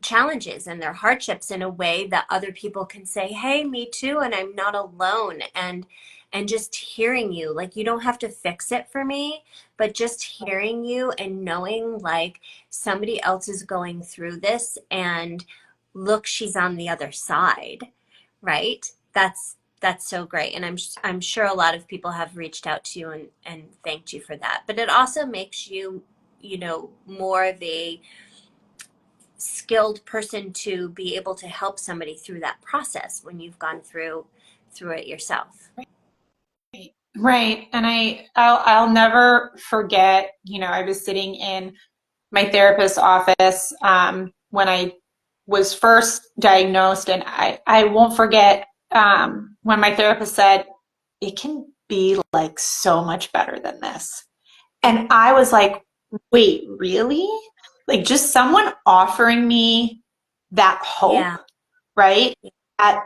challenges and their hardships in a way that other people can say, hey, me too, and I'm not alone. And just hearing you, like, you don't have to fix it for me, but just hearing you and knowing like somebody else is going through this, and look, she's on the other side, right? That's so great. And I'm sure a lot of people have reached out to you and thanked you for that. But it also makes you, you know, more of a skilled person to be able to help somebody through that process when you've gone through it yourself.
Right. And I'll never forget, you know, I was sitting in my therapist's office when I was first diagnosed, and I won't forget when my therapist said, it can be like so much better than this. And I was like, wait, really? Like just someone offering me that hope,
Yeah.
right? That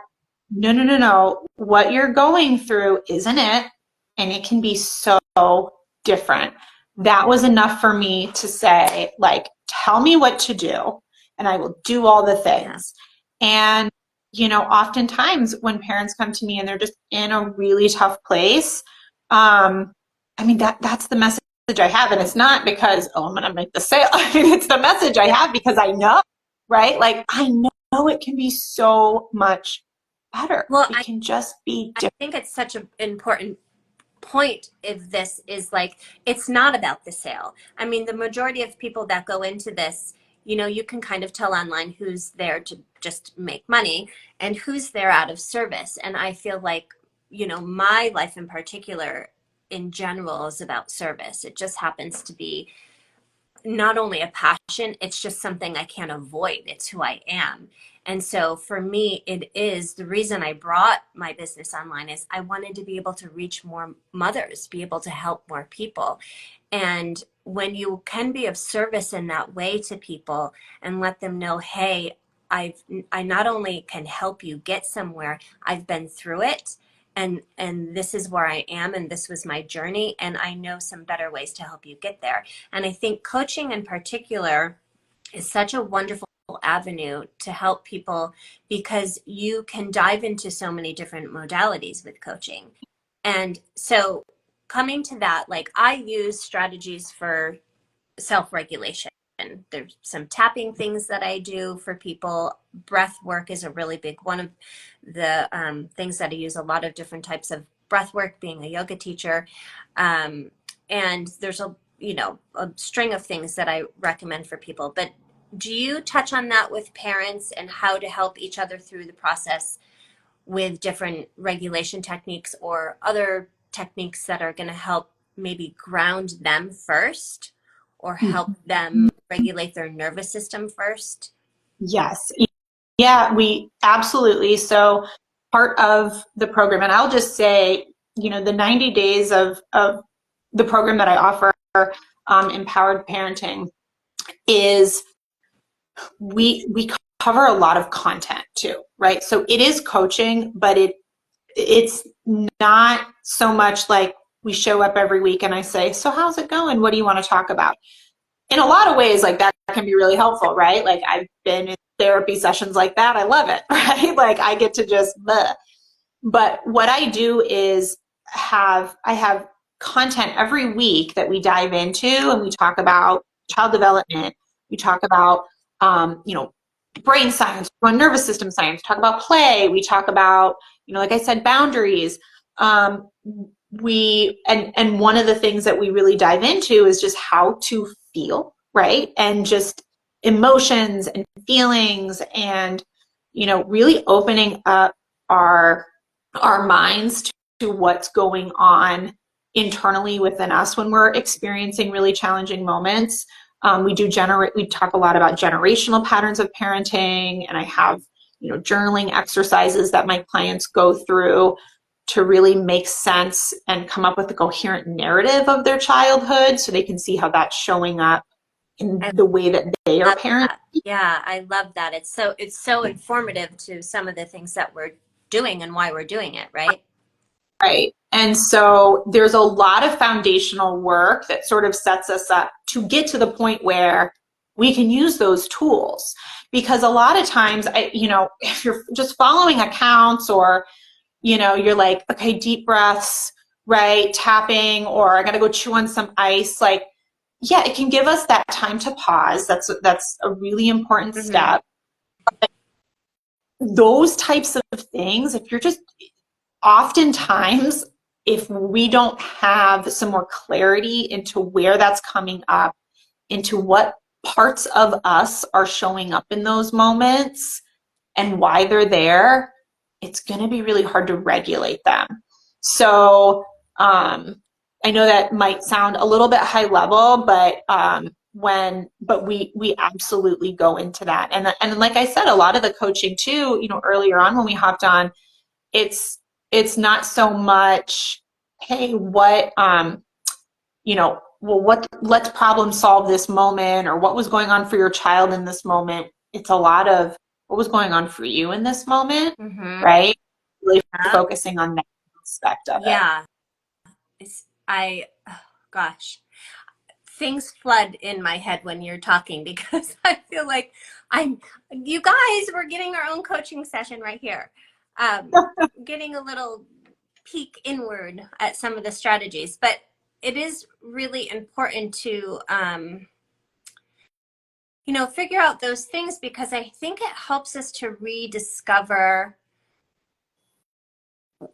no, no, no, no. What you're going through isn't it? And it can be so different. That was enough for me to say, like, tell me what to do, and I will do all the
Yeah.
things. And, you know, oftentimes when parents come to me and they're just in a really tough place, I mean, that's the message I have. And it's not because, oh, I'm going to make the sale. I mean, it's the message I have because I know, right? Like, I know it can be so much better.
Well,
It can just be
I
different.
think it's such an important point of this is like, it's not about the sale. I mean, the majority of people that go into this, you know, you can kind of tell online who's there to just make money and who's there out of service. And I feel like, you know, my life in particular in general is about service. It just happens to be not only a passion, it's just something I can't avoid. It's who I am. And so for me, it is the reason I brought my business online is I wanted to be able to reach more mothers, be able to help more people. And when you can be of service in that way to people and let them know, hey, I not only can help you get somewhere, I've been through it and this is where I am and this was my journey and I know some better ways to help you get there. And I think coaching in particular is such a wonderful avenue to help people because you can dive into so many different modalities with coaching. And so coming to that, like I use strategies for self-regulation. There's some tapping things that I do for people. Breath work is a really big one of the things that I use a lot of different types of breath work, being a yoga teacher. And there's a, you know, a string of things that I recommend for people. But do you touch on that with parents and how to help each other through the process with different regulation techniques or other techniques that are going to help maybe ground them first or help them regulate their nervous system first?
Yes. Yeah, we absolutely. So part of the program, and I'll just say, you know, the 90 days of the program that I offer, Empowered Parenting, is we cover a lot of content too, right? So it is coaching, but it's not so much like we show up every week and I say, so how's it going? What do you want to talk about? In a lot of ways, like that can be really helpful, right? Like I've been in therapy sessions like that. I love it, right? Like I get to just, bleh. But what I do is I have content every week that we dive into and we talk about child development. We talk about, you know, brain science, nervous system science, talk about play. We talk about, you know, like I said, boundaries. And one of the things that we really dive into is just how to feel, right? And just emotions and feelings and, you know, really opening up our minds to what's going on internally within us when we're experiencing really challenging moments. We talk a lot about generational patterns of parenting, and I have, you know, journaling exercises that my clients go through to really make sense and come up with a coherent narrative of their childhood so they can see how that's showing up in
I
the way that they are
love
parenting.
that. Yeah, I love that. It's so informative to some of the things that we're doing and why we're doing it, right?
Right. And so there's a lot of foundational work that sort of sets us up to get to the point where we can use those tools. Because a lot of times, you know, if you're just following accounts or, you know, you're like, okay, deep breaths, right? Tapping, or I got to go chew on some ice. Like, yeah, it can give us that time to pause. That's a really important
Mm-hmm.
step. those types of things, if you're just, oftentimes, if we don't have some more clarity into where that's coming up, into what parts of us are showing up in those moments and why they're there, it's going to be really hard to regulate them. So I know that might sound a little bit high level, but we absolutely go into that. And like I said, a lot of the coaching too, earlier on when we hopped on, it's not so much, hey, let's problem solve this moment, or what was going on for your child in this moment. It's a lot of what was going on for you in this moment,
Mm-hmm.
right? Really
Yeah.
focusing on that aspect of it.
Yeah. Oh, gosh, things flood in my head when you're talking because I feel like you guys, we're getting our own coaching session right here. Getting a little peek inward at some of the strategies, but it is really important to, figure out those things, because I think it helps us to rediscover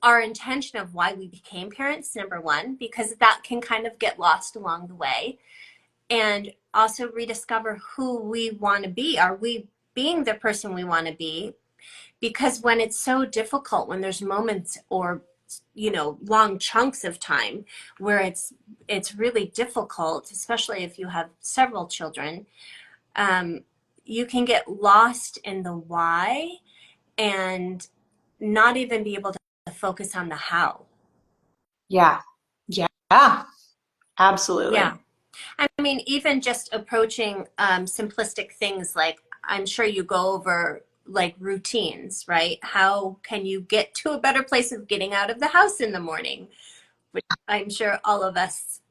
our intention of why we became parents, number one, because that can kind of get lost along the way. And also rediscover who we want to be. Are we being the person we want to be? Because when it's so difficult, when there's moments or long chunks of time where it's really difficult, especially if you have several children, you can get lost in the why and not even be able to focus on the how.
Yeah. Yeah. Absolutely.
Yeah. I mean, even just approaching simplistic things, like I'm sure you go over like routines, right? How can you get to a better place of getting out of the house in the morning? Which I'm sure all of us,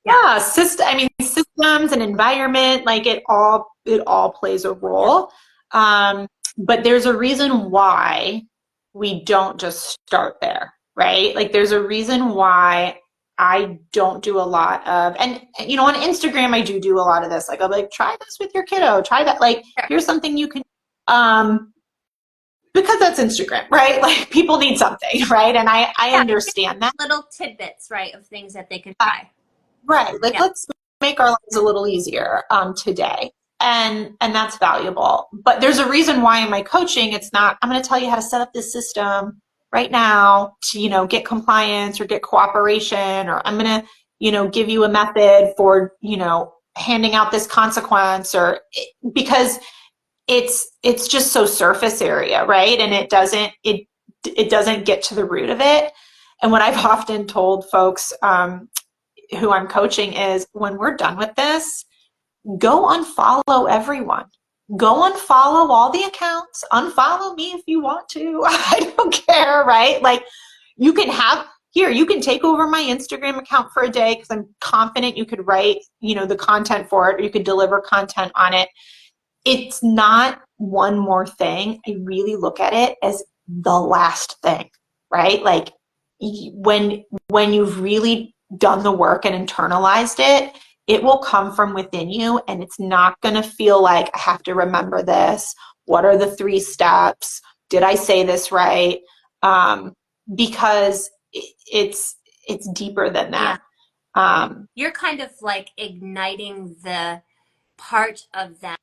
yeah.
Yeah, systems and environment, like it all plays a
Yeah.
role. But there's a reason why we don't just start there, right? Like there's a reason why I don't do a lot of, and on Instagram I do a lot of this. Like I'm like, try this with your kiddo, try that. Like
Sure.
here's something you can, because that's Instagram, right? Like people need something, right? And I
Yeah,
understand that.
little tidbits, right, of things that they can try.
Right. Like
Yeah.
let's make our lives a little easier today. And that's valuable. But there's a reason why in my coaching it's not, I'm going to tell you how to set up this system right now to, get compliance or get cooperation, or I'm going to, give you a method for, handing out this consequence, or because it's just so surface area, right? And it doesn't get to the root of it. And what I've often told folks who I'm coaching is, when we're done with this, go unfollow everyone. Go unfollow all the accounts. Unfollow me if you want to. I don't care, right? Like you can take over my Instagram account for a day, because I'm confident you could write, the content for it, or you could deliver content on it. It's not one more thing. I really look at it as the last thing, right? Like when you've really done the work and internalized it, it will come from within you, and it's not going to feel like I have to remember this. What are the 3 steps? Did I say this right? Because it's deeper than
Yeah.
that.
You're kind of like igniting the part of them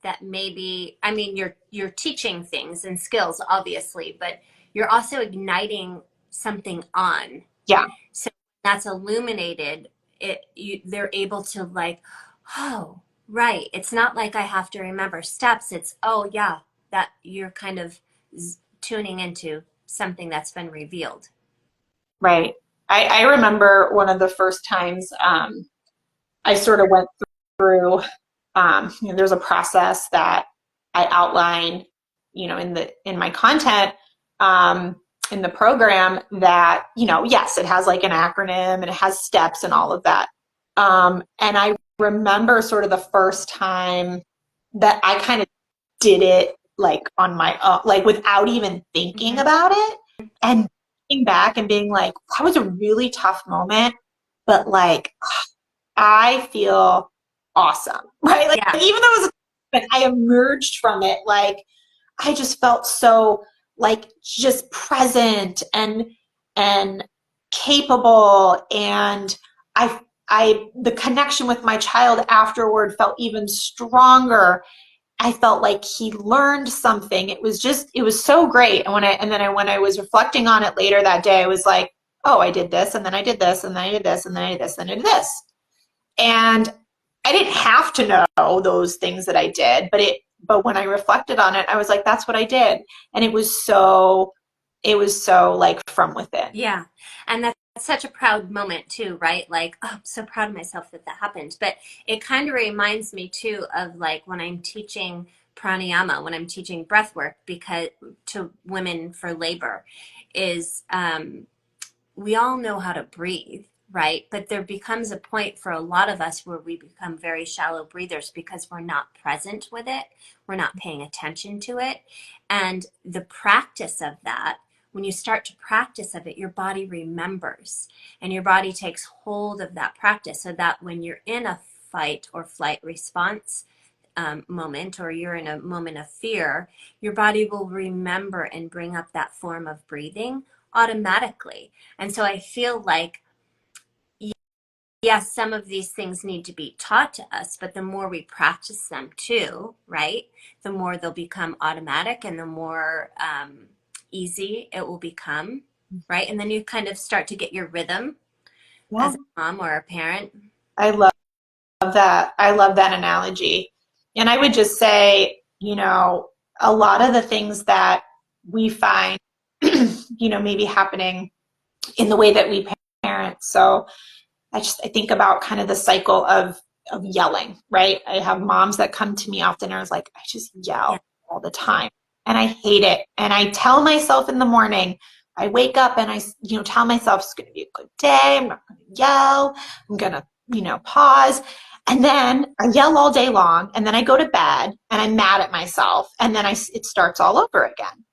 that maybe, I mean, you're teaching things and skills, obviously, but you're also igniting something on.
Yeah.
So that's illuminated. They're able to like, oh, right. It's not like I have to remember steps. It's, oh yeah, that you're kind of tuning into something that's been revealed.
Right. I remember one of the first times I sort of went through, there's a process that I outline, in my content, in the program that, yes, it has like an acronym and it has steps and all of that. And I remember sort of the first time that I kind of did it like on my own, like without even thinking
Mm-hmm.
about it, and looking back and being like, that was a really tough moment, but like I feel awesome, right? Like
Yeah.
even though it was, I emerged from it like I just felt so like just present and capable, and the connection with my child afterward felt even stronger. I felt like he learned something. It was so great. And when I was reflecting on it later that day, I was like, oh, I did this, and then I did this, and then I did this, and then I did this, and then I did this. And I didn't have to know those things that I did, but when I reflected on it, I was like, that's what I did. And it was so like from within.
Yeah. And that's such a proud moment too, right? Like, oh, I'm so proud of myself that that happened. But it kind of reminds me too of like when I'm teaching pranayama, when I'm teaching breath work because to women for labor is we all know how to breathe, right? But there becomes a point for a lot of us where we become very shallow breathers because we're not present with it. We're not paying attention to it. And the practice of that, when you start to practice of it, your body remembers and your body takes hold of that practice so that when you're in a fight or flight response moment, or you're in a moment of fear, your body will remember and bring up that form of breathing automatically. And so I feel like, yes, some of these things need to be taught to us, but the more we practice them too, right, the more they'll become automatic and the more easy it will become, right? And then you kind of start to get your rhythm
Yeah.
as a mom or a parent.
I love that. I love that analogy. And I would just say, a lot of the things that we find, maybe happening in the way that we parent. So I think about kind of the cycle of yelling, right? I have moms that come to me often and are like, I just
Yeah.
yell all the time and I hate it. And I tell myself in the morning, I wake up and I, tell myself it's going to be a good day. I'm not going to yell. I'm going to, pause. And then I yell all day long, and then I go to bed and I'm mad at myself, and then it starts all over again.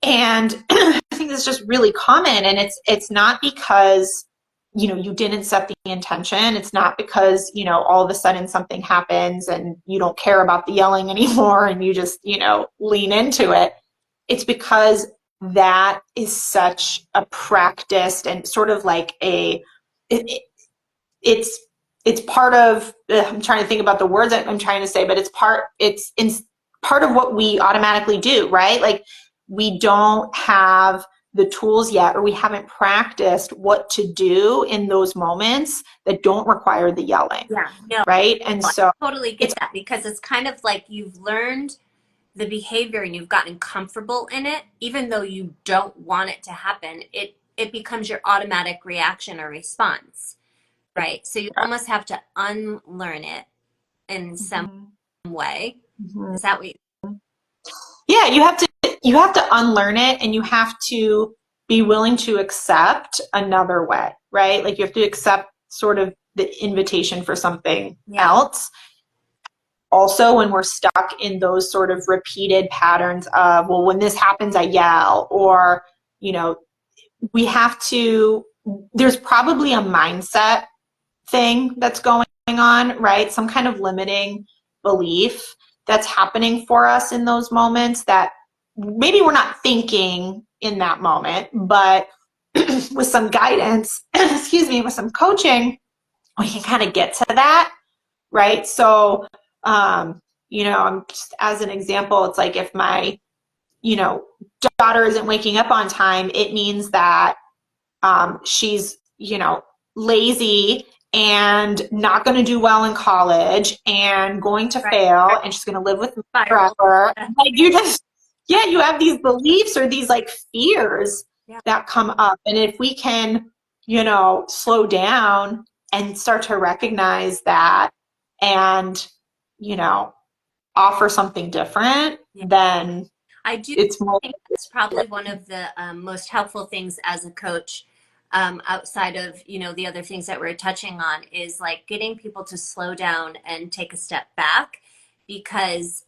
And I think it's just really common, and it's not because you didn't set the intention. It's not because all of a sudden something happens and you don't care about the yelling anymore and you just lean into it. It's because that is such a practiced and sort of like it's it's part of, I'm trying to think about the words I'm trying to say, but it's in part of what we automatically do, right? Like we don't have the tools yet, or we haven't practiced what to do in those moments that don't require the yelling.
Yeah, no,
right? And
I
so
totally get that because it's kind of like you've learned the behavior and you've gotten comfortable in it, even though you don't want it to happen, it becomes your automatic reaction or response, right? So you almost have to unlearn it in some
Mhm.
way.
Mhm.
Is that what you?
Yeah, you have to unlearn it, and you have to be willing to accept another way, right? Like you have to accept sort of the invitation for something
Yeah,
else. Also, when we're stuck in those sort of repeated patterns of, well, when this happens, I yell, or, we have to, there's probably a mindset thing that's going on, right? Some kind of limiting belief that's happening for us in those moments that maybe we're not thinking in that moment, but with some guidance, excuse me, with some coaching, we can kind of get to that, right? So, I'm just as an example, it's like if my, you know, daughter isn't waking up on time, it means that she's, lazy and not going to do well in college and going to
right.
fail, and she's going to live with me
Spiral.
forever. Like you have these beliefs or these like fears
Yeah.
that come up. And if we can, slow down and start to recognize that and, you know, offer something different,
Yeah.
then
I do
it's more.
think that's probably one of the most helpful things as a coach, outside of, the other things that we're touching on, is like getting people to slow down and take a step back. Because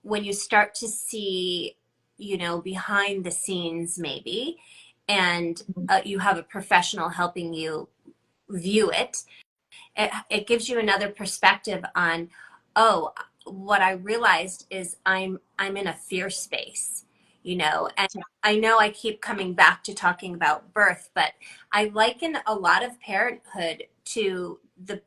when you start to see, behind the scenes, maybe, and you have a professional helping you view it, it gives you another perspective on, oh, what I realized is I'm in a fear space, and I know I keep coming back to talking about birth, but I liken a lot of parenthood to the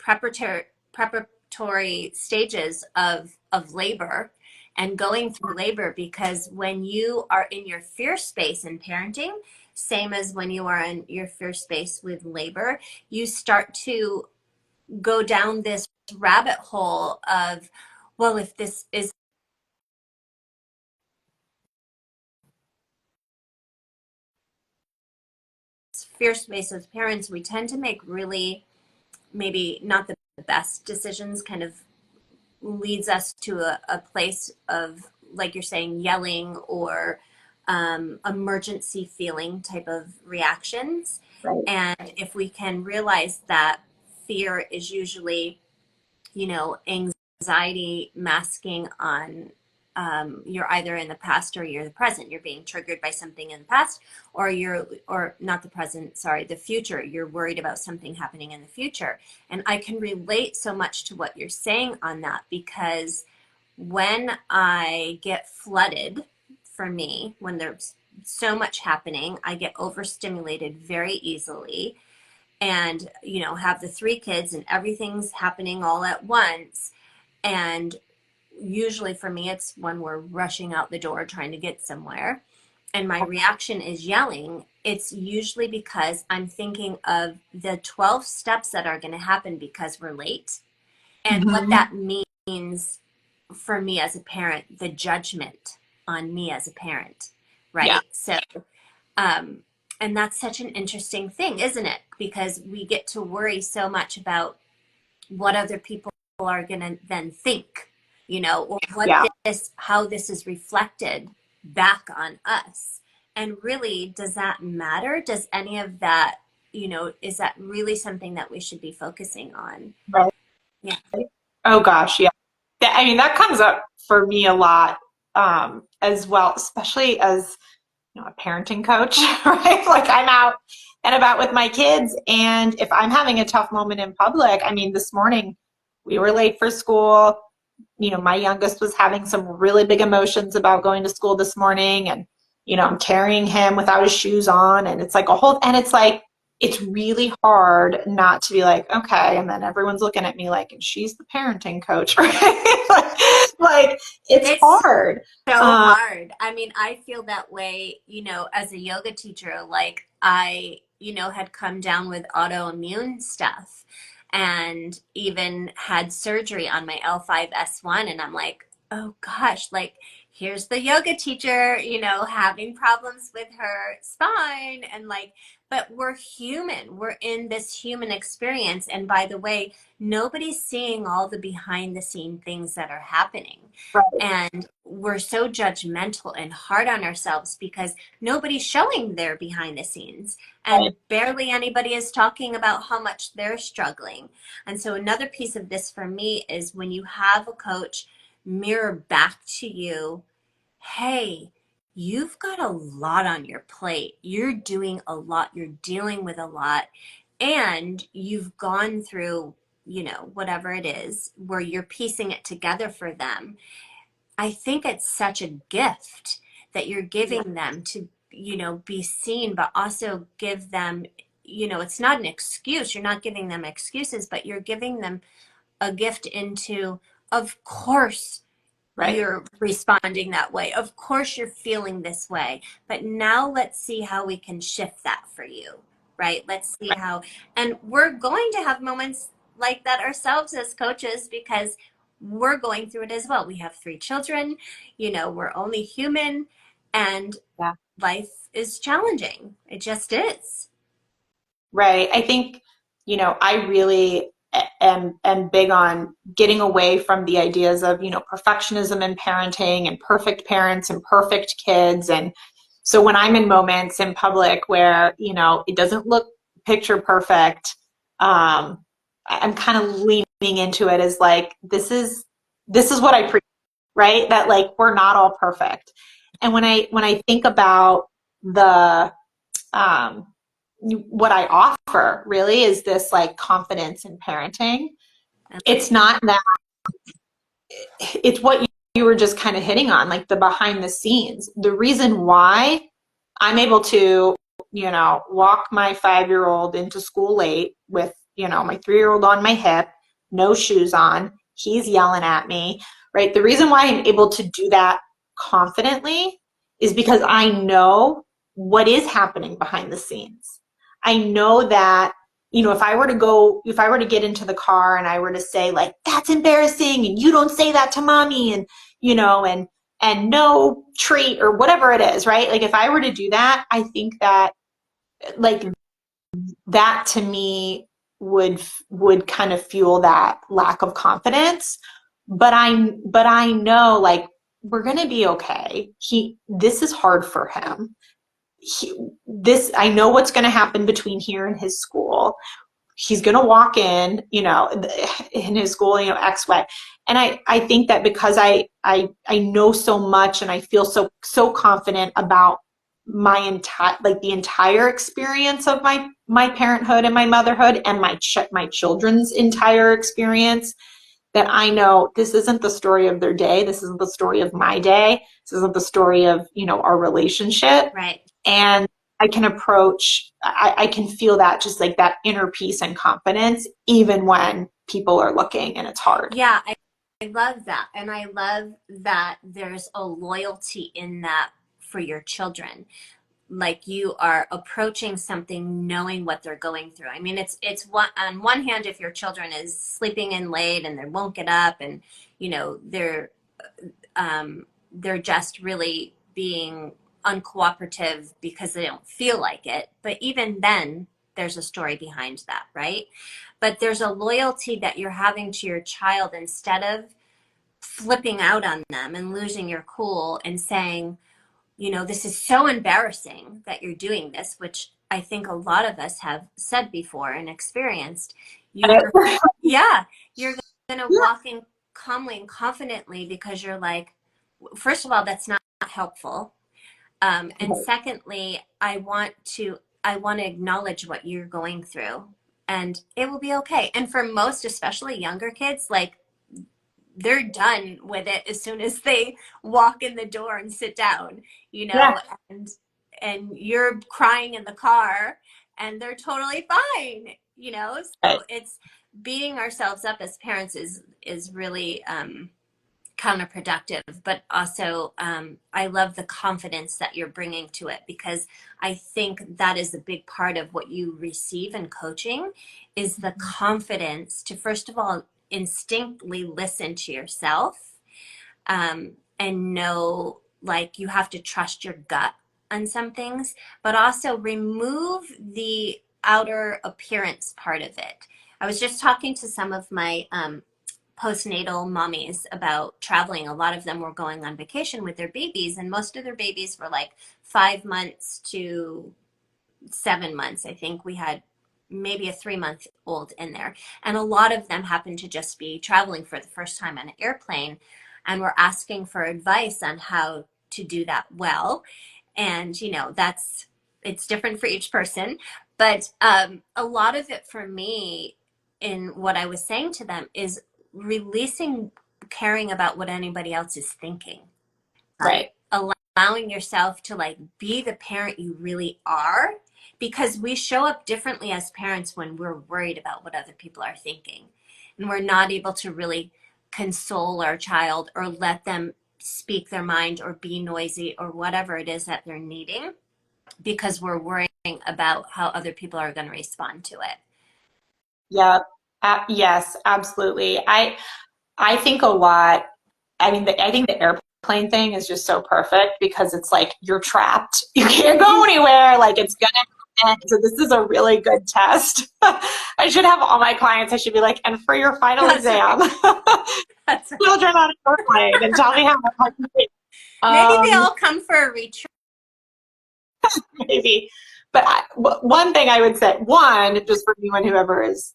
preparatory stages of labor and going through labor, because when you are in your fear space in parenting, same as when you are in your fear space with labor, you start to go down this rabbit hole of, well, if this is fear space as parents, we tend to make really maybe not the best decisions, kind of leads us to a place of, like you're saying, yelling or emergency feeling type of reactions.
Right.
And if we can realize that fear is usually, anxiety masking on, you're either in the past or you're the present. You're being triggered by something in the past, or not the present, sorry, the future. You're worried about something happening in the future. And I can relate so much to what you're saying on that, because when I get flooded, for me, when there's so much happening, I get overstimulated very easily, and have the three kids and everything's happening all at once. And usually for me, it's when we're rushing out the door trying to get somewhere and my reaction is yelling. It's usually because I'm thinking of the 12 steps that are going to happen because we're late, and what that means for me as a parent, the judgment on me as a parent,
Yeah.
right? So um, and that's such an interesting thing, isn't it? Because we get to worry so much about what other people are going to then think, or what
Yeah.
how this is reflected back on us. And really, does that matter? Does any of that, is that really something that we should be focusing on?
Right.
Yeah.
Oh gosh, yeah. I mean, that comes up for me a lot, as well, especially as a parenting coach, right? Like I'm out and about with my kids, and if I'm having a tough moment in public, I mean, this morning we were late for school. My youngest was having some really big emotions about going to school this morning, and I'm carrying him without his shoes on, and it's like and it's like it's really hard not to be like, okay, and then everyone's looking at me like, and she's the parenting coach, right? like it's
It's
hard.
so hard. I mean, I feel that way, as a yoga teacher. Like I, had come down with autoimmune stuff and even had surgery on my L5S1. And I'm like, oh gosh, like here's the yoga teacher, having problems with her spine. And like, but we're human. We're in this human experience. And by the way, nobody's seeing all the behind the scene things that are happening.
Right.
And we're so judgmental and hard on ourselves because nobody's showing their behind the scenes, and barely anybody is talking about how much they're struggling. And so another piece of this for me is when you have a coach mirror back to you, hey, you've got a lot on your plate. You're doing a lot. You're dealing with a lot. And you've gone through, whatever it is, where you're piecing it together for them. I think it's such a gift that you're giving them to, be seen, but also give them, it's not an excuse. You're not giving them excuses, but you're giving them a gift into, of course,
Right.
you're responding that way. Of course, you're feeling this way. But now let's see how we can shift that for you, right? Let's see how, and we're going to have moments like that ourselves as coaches because we're going through it as well. We have three children, we're only human, and
Yeah.
life is challenging. It just is.
Right. I think, I really am big on getting away from the ideas of, perfectionism in parenting and perfect parents and perfect kids. And so when I'm in moments in public where, it doesn't look picture perfect, I'm kind of leaning into it as like, this is what I preach, right? That like, we're not all perfect. And when I think about the, um, what I offer really is this like confidence in parenting. It's not that it's what you were just kind of hitting on, like the behind the scenes. The reason why I'm able to, walk my 5-year-old into school late with, my 3-year-old on my hip, no shoes on, he's yelling at me, right? The reason why I'm able to do that confidently is because I know what is happening behind the scenes. I know that, if I were to get into the car and I were to say like, that's embarrassing and you don't say that to mommy and, and no treat or whatever it is, right? Like if I were to do that, I think that like that to me would kind of fuel that lack of confidence. But I know like we're gonna be okay. This is hard for him. I know what's gonna happen between here and his school. He's going to walk in his school, X way. And I think that because I know so much and I feel so confident about the entire experience of my parenthood and my motherhood and my children's entire experience, that I know this isn't the story of their day. This isn't the story of my day. This isn't the story of, our relationship.
Right.
And I can feel that, just like that inner peace and confidence, even when people are looking and it's hard.
Yeah, I love that. And I love that there's a loyalty in that for your children. Like you are approaching something knowing what they're going through. I mean, it's one on one hand, if your children is sleeping in late and they won't get up and they're just really being uncooperative because they don't feel like it. But even then, there's a story behind that, right? But there's a loyalty that you're having to your child instead of flipping out on them and losing your cool and saying, this is so embarrassing that you're doing this, which I think a lot of us have said before and experienced. Yeah, you're going to walk in calmly and confidently because you're like, first of all, that's not helpful. And secondly, I want to acknowledge what you're going through and it will be okay. And for most, especially younger kids, like they're done with it as soon as they walk in the door and sit down,
Yeah.
and you're crying in the car and they're totally fine, so it's beating ourselves up as parents is really counterproductive, but also I love the confidence that you're bringing to it, because I think that is a big part of what you receive in coaching is the confidence to, first of all, instinctively listen to yourself, and know, like, you have to trust your gut on some things, but also remove the outer appearance part of it. I was just talking to some of my postnatal mommies about traveling. A lot of them were going on vacation with their babies, and most of their babies were like 5 months to 7 months. I think we had maybe a 3-month old in there. And a lot of them happened to just be traveling for the first time on an airplane and were asking for advice on how to do that well. And, it's different for each person. But a lot of it for me, in what I was saying to them, is releasing caring about what anybody else is thinking.
Right.
Allowing yourself to like be the parent you really are, because we show up differently as parents when we're worried about what other people are thinking and we're not able to really console our child or let them speak their mind or be noisy or whatever it is that they're needing, because we're worrying about how other people are going to respond to it.
Yeah. Yes, absolutely. I think a lot. I mean, I think the airplane thing is just so perfect because it's like you're trapped. You can't go anywhere. Like it's gonna happen. So this is a really good test. I should have all my clients. I should be like, and for your final exam,
That's right.
children on an airplane, and tell me how much.
Maybe they all come for a retreat.
Maybe. But one thing I would say, just for anyone who ever is,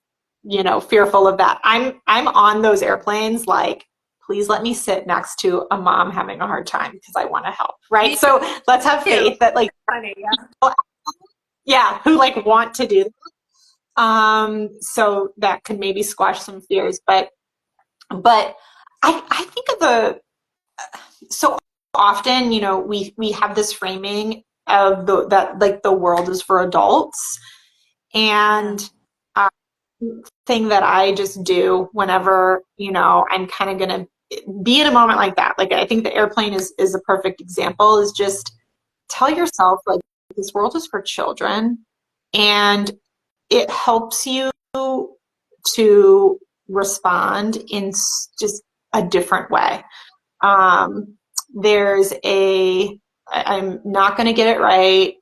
fearful of that, I'm on those airplanes like, please let me sit next to a mom having a hard time because I want to help, right?
Me
so let's have faith that like,
Funny, yeah.
yeah, who like want to do that. So that could maybe squash some fears, but I think of the so often, we have this framing of that like the world is for adults,
Yeah.
and thing that I just do whenever, I'm kind of gonna be in a moment like that. Like I think the airplane is a perfect example, is just tell yourself like this world is for children, and it helps you to respond in just a different way. Um, there's I'm not going to get it right.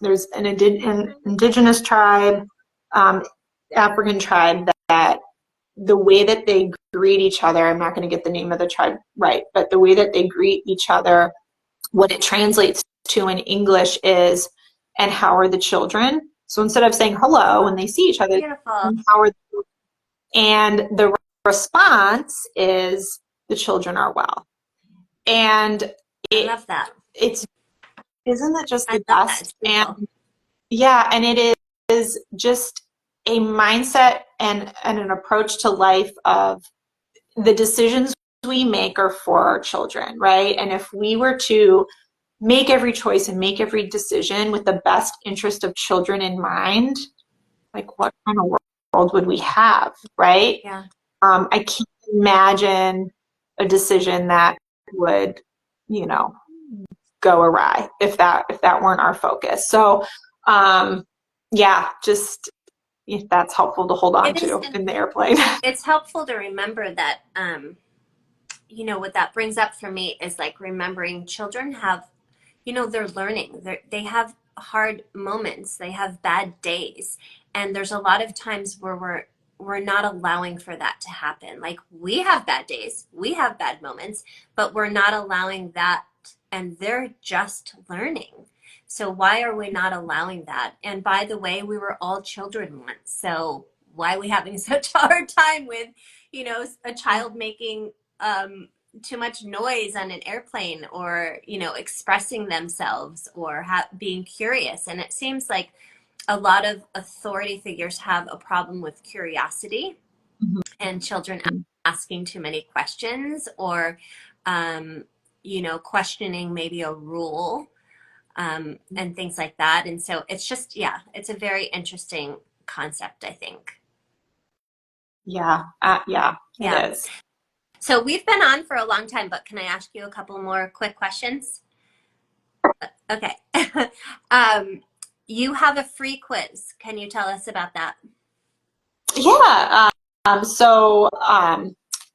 There's an indigenous tribe, um, African tribe that the way that they greet each other, I'm not going to get the name of the tribe right, but the way that they greet each other, what it translates to in English is, and how are the children? So instead of saying hello when they see each other,
Beautiful.
how are the, and the response is the children are well. And
I
it
love that.
it's isn't that just
I
the
love that. It's
best? And
beautiful.
yeah, and it is just a mindset and an approach to life of the decisions we make are for our children, right? And if we were to make every choice and make every decision with the best interest of children in mind, like what kind of world would we have, right?
Yeah.
I can't imagine a decision that would, you know, go awry if that weren't our focus. So, yeah, just if that's helpful to hold on
It is,
to
and
in the airplane.
it's helpful to remember that, what that brings up for me is like remembering children have, they're learning. They have hard moments. They have bad days, and there's a lot of times where we're not allowing for that to happen. Like we have bad days, we have bad moments, but we're not allowing that, and they're just learning. So why are we not allowing that? And by the way, we were all children once. So why are we having such a hard time with, a child making too much noise on an airplane, or expressing themselves, or being curious? And it seems like a lot of authority figures have a problem with curiosity, and children asking too many questions, or questioning maybe a rule, and things like that. And so it's just, yeah, it's a very interesting concept, I think.
Yeah, yeah, it
Yeah.
is.
So we've been on for a long time, but can I ask you a couple more quick questions? Okay. um, you have a free quiz. Can you tell us about that?
Yeah. If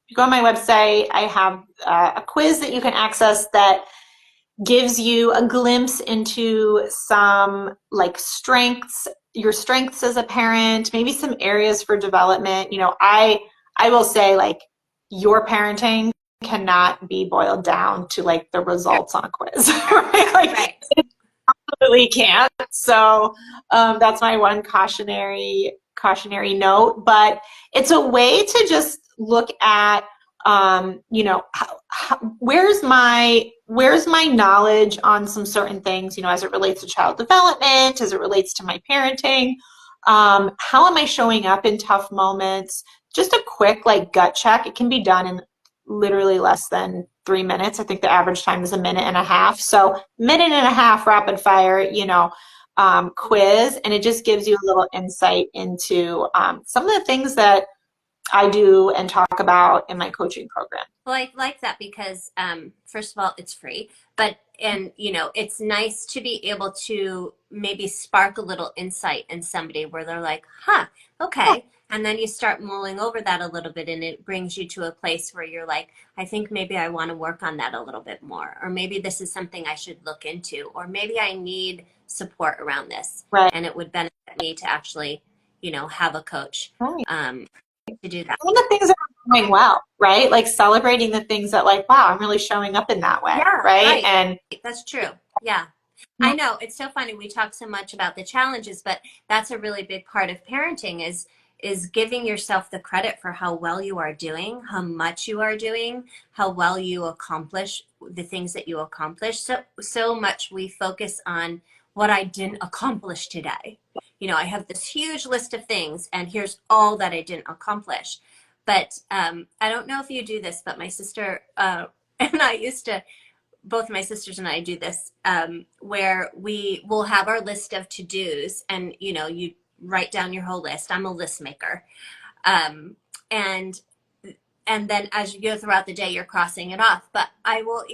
you go on my website, I have a quiz that you can access that gives you a glimpse into some like strengths, your strengths as a parent, maybe some areas for development. I will say like your parenting cannot be boiled down to like the results on a quiz, right? Like
Right.
absolutely can't. So that's my one cautionary note. But it's a way to just look at where's my knowledge on some certain things, as it relates to child development, as it relates to my parenting. How am I showing up in tough moments? Just a quick like gut check. It can be done in literally less than 3 minutes. I think the average time is a minute and a half. So minute and a half rapid fire, quiz, and it just gives you a little insight into some of the things that I do and talk about in my coaching program.
Well, I like that because, first of all, it's free, but, and, it's nice to be able to maybe spark a little insight in somebody where they're like, huh, okay. And then you start mulling over that a little bit, and it brings you to a place where you're like, I think maybe I want to work on that a little bit more. Or maybe this is something I should look into. Or maybe I need support around this.
Right.
And it would benefit me to actually, have a coach,
Right.
to do that.
And the things that are going well, right? Like celebrating the things that like, wow, I'm really showing up in that way,
Yeah,
right?
right.
And
That's true. Yeah. I know it's so funny. We talk so much about the challenges, but that's a really big part of parenting is giving yourself the credit for how well you are doing, how much you are doing, how well you accomplish the things that you accomplish. So much we focus on what I didn't accomplish today. I have this huge list of things, and here's all that I didn't accomplish. But I don't know if you do this, but my sister and I used to, both my sisters and I do this, where we will have our list of to-dos, and you write down your whole list. I'm a list maker. Um, and then as you go throughout the day, you're crossing it off. But I will,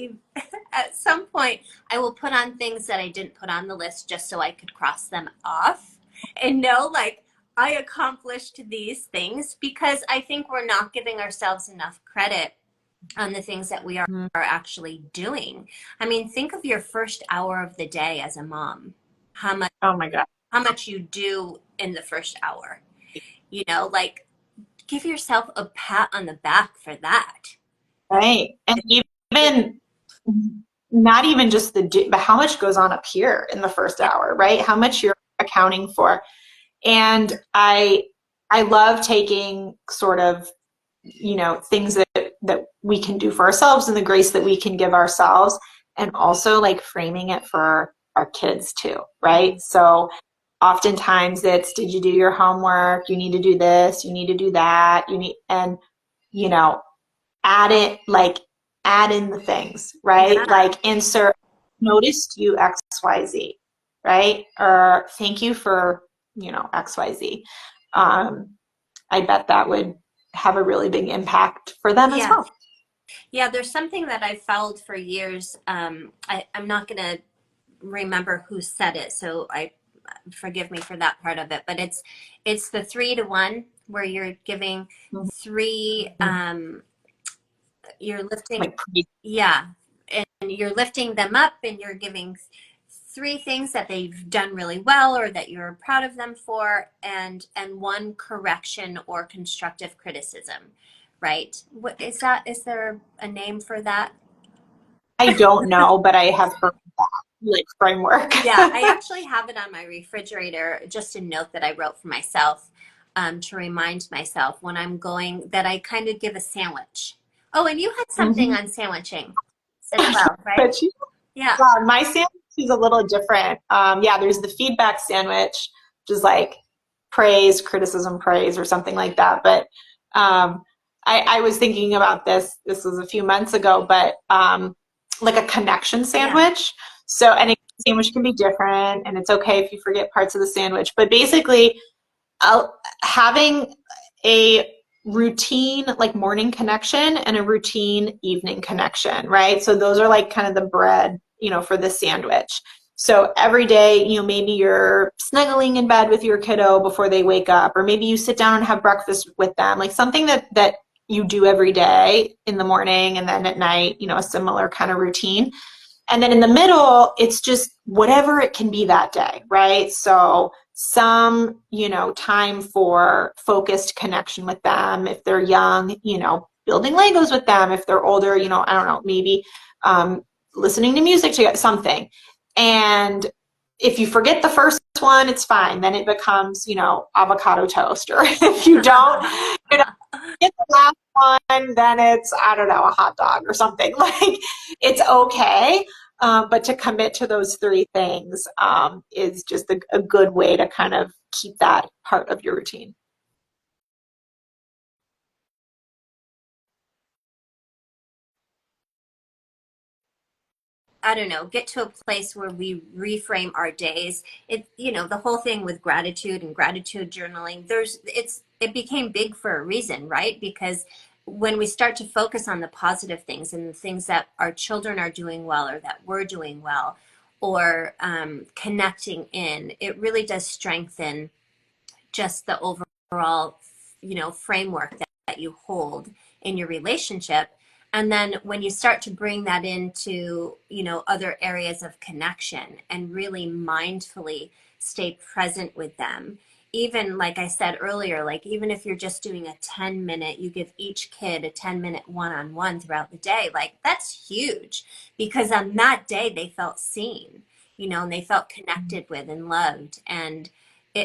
at some point, I will put on things that I didn't put on the list just so I could cross them off and know, like, I accomplished these things, because I think we're not giving ourselves enough credit on the things that we are actually doing. I mean, think of your first hour of the day as a mom. How much,
Oh my God.
how much you do in the first hour. Like, give yourself a pat on the back for that.
Right. And even not even just but how much goes on up here in the first
Yeah.
hour, right? How much you're accounting for. And I love taking sort of, things that we can do for ourselves and the grace that we can give ourselves, and also like framing it for our kids too, right? So oftentimes it's, did you do your homework? You need to do this, you need to do that, and you know, add in the things, right?
Yeah.
Like insert, noticed you XYZ, right? Or thank you for, XYZ. I bet that would have a really big impact for them as
Yeah.
well.
Yeah. There's something that I followed for years. I'm not going to remember who said it, so I forgive me for that part of it. But it's the 3-to-1, where you're giving three. You're lifting.
Like,
Yeah, and you're lifting them up, and you're giving three things that they've done really well or that you're proud of them for, and one correction or constructive criticism, right? What is that? Is there a name for that?
I don't know, but I have heard that like framework.
Yeah, I actually have it on my refrigerator, just a note that I wrote for myself, to remind myself when I'm going, that I kind of give a sandwich. Oh, and you had something
Mhm.
on sandwiching as well, right?
But
Yeah.
my sandwich is a little different. Yeah, there's the feedback sandwich, which is like praise, criticism, praise, or something like that. But I was thinking about this. This was a few months ago, but like a connection
Yeah.
sandwich. So, and a sandwich can be different, and it's okay if you forget parts of the sandwich. But basically, having a routine like morning connection and a routine evening connection, right? So those are like kind of the bread, for the sandwich. So every day, maybe you're snuggling in bed with your kiddo before they wake up, or maybe you sit down and have breakfast with them, like something that you do every day in the morning, and then at night, a similar kind of routine. And then in the middle, it's just whatever it can be that day, right? So some, time for focused connection with them. If they're young, building Legos with them. If they're older, I don't know, maybe listening to music together, something. And if you forget the first one, it's fine. Then it becomes, avocado toast. Or if you don't, get the last one, then it's, I don't know, a hot dog or something. Like, it's okay. But to commit to those three things is just a good way to kind of keep that part of your routine.
I don't know, get to a place where we reframe our days. The whole thing with gratitude and gratitude journaling, it became big for a reason, right? Because when we start to focus on the positive things and the things that our children are doing well, or that we're doing well, or connecting in, it really does strengthen just the overall, framework that you hold in your relationship. And then when you start to bring that into, other areas of connection, and really mindfully stay present with them, even like I said earlier, like even if you're just doing a 10-minute, you give each kid a 10-minute one-on-one throughout the day, like that's huge, because on that day they felt seen, and they felt connected with and loved. And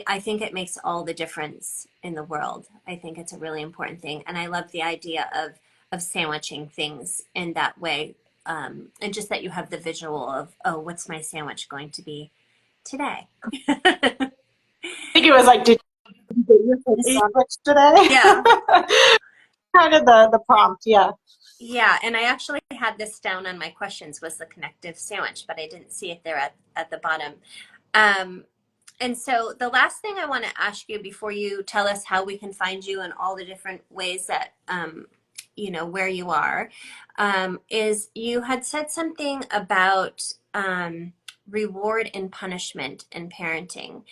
I think it makes all the difference in the world. I think it's a really important thing. And I love the idea of sandwiching things in that way. And just that you have the visual of, oh, what's my sandwich going to be today?
I think it was like, did you get your first sandwich today?
Yeah.
kind of the prompt. Yeah.
Yeah, and I actually had this down on my questions was the connective sandwich, but I didn't see it there at the bottom. Um, and so the last thing I want to ask you before you tell us how we can find you and all the different ways that where you are, is you had said something about reward and punishment in parenting.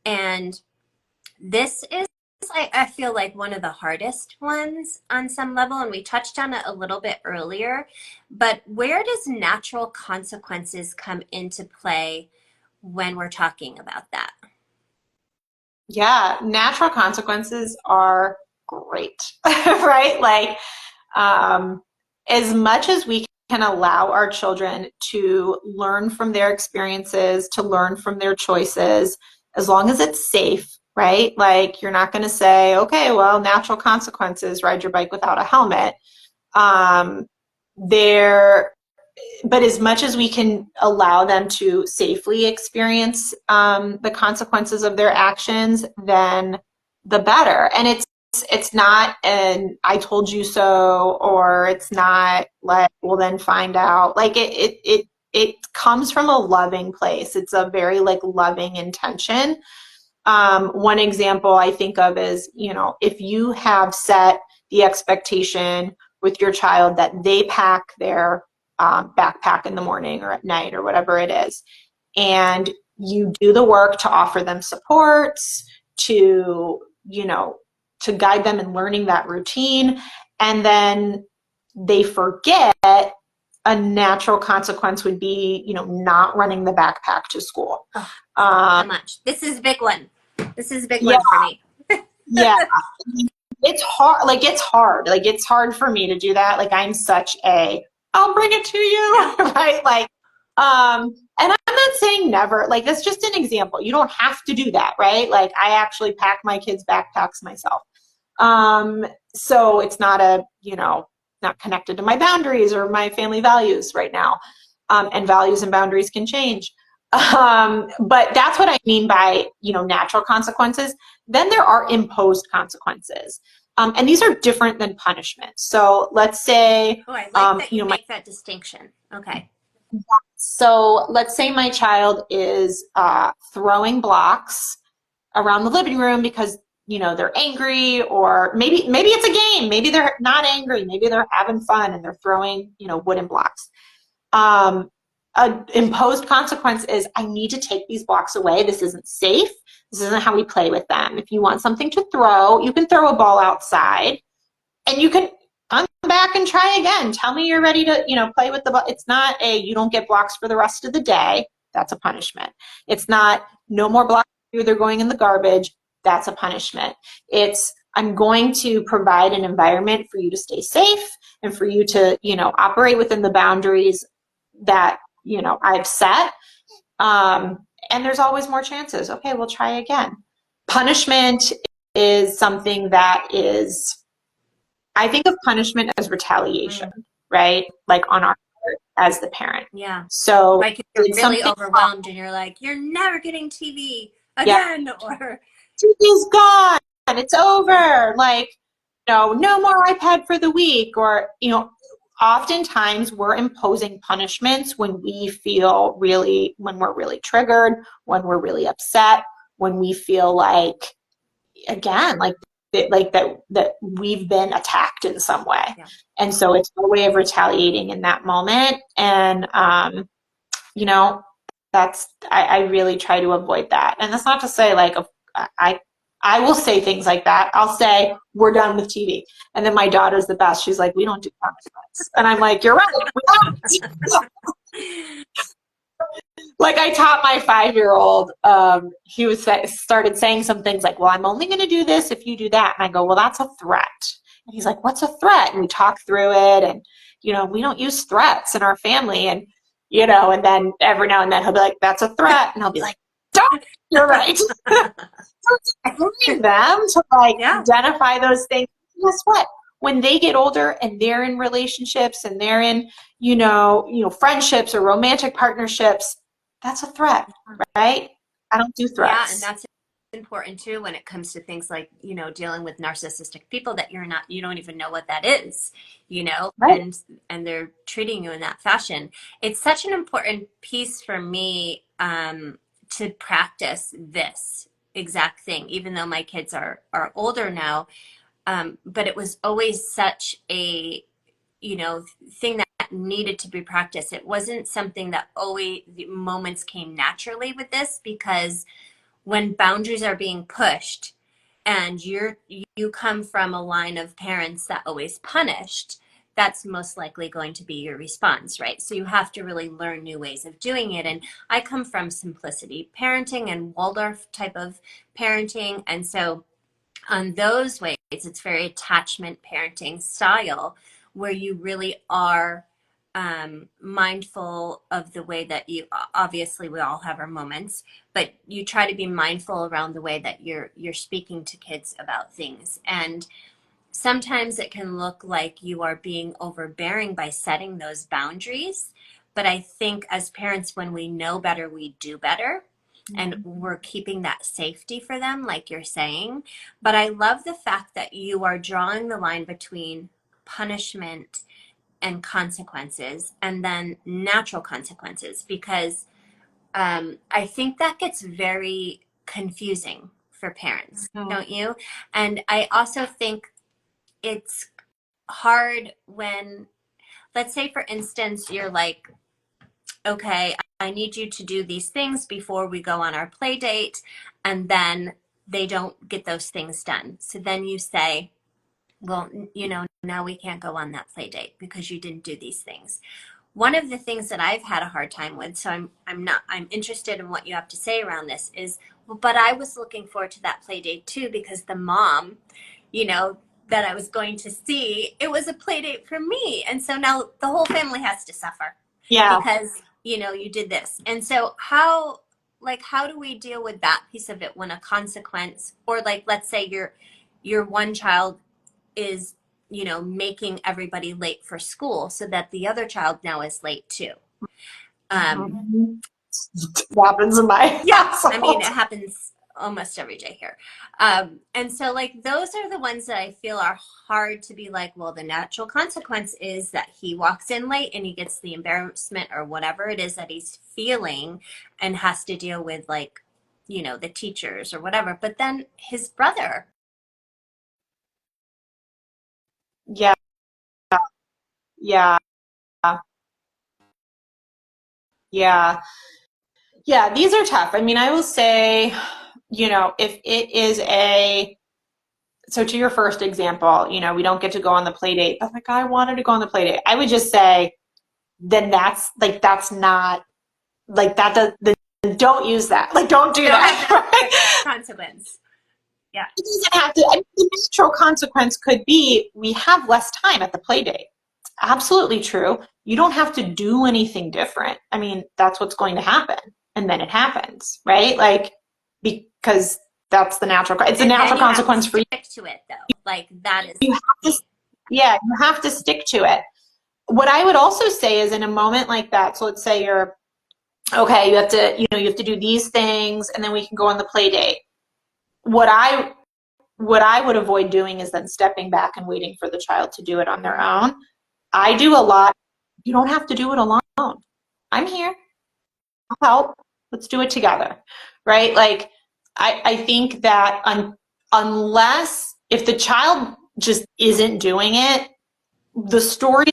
And this is, I feel like, one of the hardest ones on some level, and we touched on it a little bit earlier. But where does natural consequences come into play when we're talking about that?
Yeah, natural consequences are great, right? Like, um, as much as we can allow our children to learn from their experiences, to learn from their choices, as long as it's safe, right? Like, you're not going to say, okay, well, natural consequences, ride your bike without a helmet. Um, there but as much as we can allow them to safely experience the consequences of their actions, then the better. And it's not an "I told you so," or it's not like "we'll then find out." Like it comes from a loving place. It's a very like loving intention. One example I think of is, if you have set the expectation with your child that they pack their backpack in the morning or at night or whatever it is, and you do the work to offer them supports, to, to guide them in learning that routine, and then they forget, a natural consequence would be, not running the backpack to school.
Oh, so
Um,
much. This is a big one. This is a big
yeah,
one for me.
yeah. It's hard. Like, it's hard. Like, it's hard for me to do that. Like, I'm such a, I'll bring it to you, right? Like, and I'm not saying never. Like, that's just an example. You don't have to do that, right? Like, I actually pack my kids' backpacks myself. So it's not not connected to my boundaries or my family values right now. And values and boundaries can change. But that's what I mean by, natural consequences. Then there are imposed consequences. And these are different than punishment. So let's say,
Oh, I like that you make that distinction. Okay.
so let's say my child is throwing blocks around the living room because, they're angry, or maybe it's a game. Maybe they're not angry. Maybe they're having fun and they're throwing, wooden blocks. An imposed consequence is, I need to take these blocks away. This isn't safe. This isn't how we play with them. If you want something to throw, you can throw a ball outside and you can come back and try again. Tell me you're ready to, play with the ball. It's not you don't get blocks for the rest of the day. That's a punishment. It's not no more blocks. They're going in the garbage. That's a punishment. It's, I'm going to provide an environment for you to stay safe and for you to, operate within the boundaries that, I've set. And there's always more chances. Okay, we'll try again. Punishment is something that is, I think of punishment as retaliation, right? Like on our part as the parent.
Yeah.
So
like you're really overwhelmed and you're like, you're never getting TV again, yeah. Or
TV's gone. It's over. Like, no more iPad for the week. Or, oftentimes we're imposing punishments when when we're really triggered, when we're really upset, when we feel like, again, like that we've been attacked in some way.
Yeah.
And so it's a way of retaliating in that moment. And, I really try to avoid that. And that's not to say like, I will say things like that. I'll say, we're done with TV. And then my daughter's the best. She's like, we don't do punishments. And I'm like, you're right. Like, I taught my 5-year-old, he started saying some things like, well, I'm only going to do this if you do that. And I go, well, that's a threat. And he's like, what's a threat? And we talk through it. And, we don't use threats in our family. And, and then every now and then he'll be like, that's a threat. And I'll be like, don't, you're right. Including them to identify those things. Guess what? When they get older and they're in relationships and they're in, friendships or romantic partnerships, that's a threat, right? I don't do threats.
Yeah, and that's important too when it comes to things like, dealing with narcissistic people, that you don't even know what that is,
Right.
and they're treating you in that fashion. It's such an important piece for me, to practice this exact thing, even though my kids are older now. But it was always such a, thing that needed to be practiced. It wasn't something that always the moments came naturally with this, because when boundaries are being pushed and you come from a line of parents that always punished, that's most likely going to be your response, right? So you have to really learn new ways of doing it. And I come from simplicity parenting and Waldorf type of parenting, and so on those ways, it's very attachment parenting style, where you really are, mindful of the way that you, obviously we all have our moments, but you try to be mindful around the way that you're speaking to kids about things. And sometimes it can look like you are being overbearing by setting those boundaries. But I think as parents, when we know better, we do better. And we're keeping that safety for them, like you're saying. But I love the fact that you are drawing the line between punishment and consequences, and then natural consequences, because I think that gets very confusing for parents, don't you? And I also think it's hard when, let's say, for instance, you're like, okay, I need you to do these things before we go on our play date, and then they don't get those things done. So then you say, well, now we can't go on that play date because you didn't do these things. One of the things that I've had a hard time with, so I'm interested in what you have to say around this, is, well, but I was looking forward to that play date too, because the mom, that I was going to see, it was a play date for me. And so now the whole family has to suffer.
Yeah.
Because, you did this. And so how do we deal with that piece of it when a consequence, or like, let's say your one child is, making everybody late for school, so that the other child now is late too.
It happens in my household.
I mean, it happens almost every day here. And so, like, those are the ones that I feel are hard to be like, well, the natural consequence is that he walks in late and he gets the embarrassment or whatever it is that he's feeling, and has to deal with, like, the teachers or whatever. But then his brother.
Yeah. Yeah. Yeah. Yeah. These are tough. I mean, I will say, if it is so to your first example, we don't get to go on the play date. But like, I wanted to go on the play date. I would just say, then that's not, like, that does, then don't use that. Like, don't do that. Right?
Consequence. Yeah.
It doesn't have to. I mean, the natural consequence could be we have less time at the play date. Absolutely true. You don't have to do anything different. I mean, that's what's going to happen. And then it happens, right? Like, because that's the natural, it's a natural consequence for you.
Stick to it, though. Like, that is.
You have to, yeah, you have to stick to it. What I would also say is, in a moment like that, so let's say you're, okay, you have to do these things, and then we can go on the play date. What I would avoid doing is then stepping back and waiting for the child to do it on their own. I do a lot. You don't have to do it alone. I'm here. I'll help. Let's do it together. Right? Like, I think that unless, if the child just isn't doing it, the story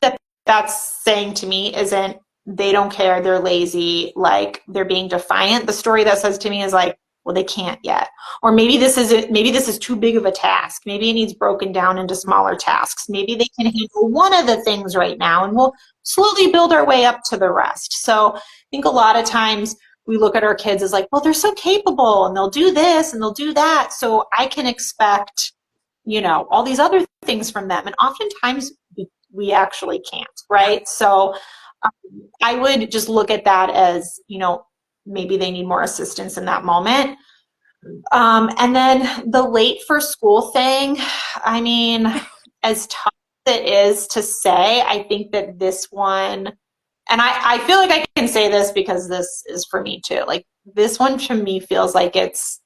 that's saying to me isn't they don't care, they're lazy, like they're being defiant. The story that says to me is like, well, they can't yet. Or maybe this is too big of a task. Maybe it needs broken down into smaller tasks. Maybe they can handle one of the things right now, and we'll slowly build our way up to the rest. So I think a lot of times we look at our kids as like, well, they're so capable and they'll do this and they'll do that, so I can expect, all these other things from them. And oftentimes we actually can't, right? So I would just look at that as, maybe they need more assistance in that moment. And then the late for school thing, I mean, as tough as it is to say, I think that this one, and I feel like I can say this because this is for me too, like, this one to me feels like it's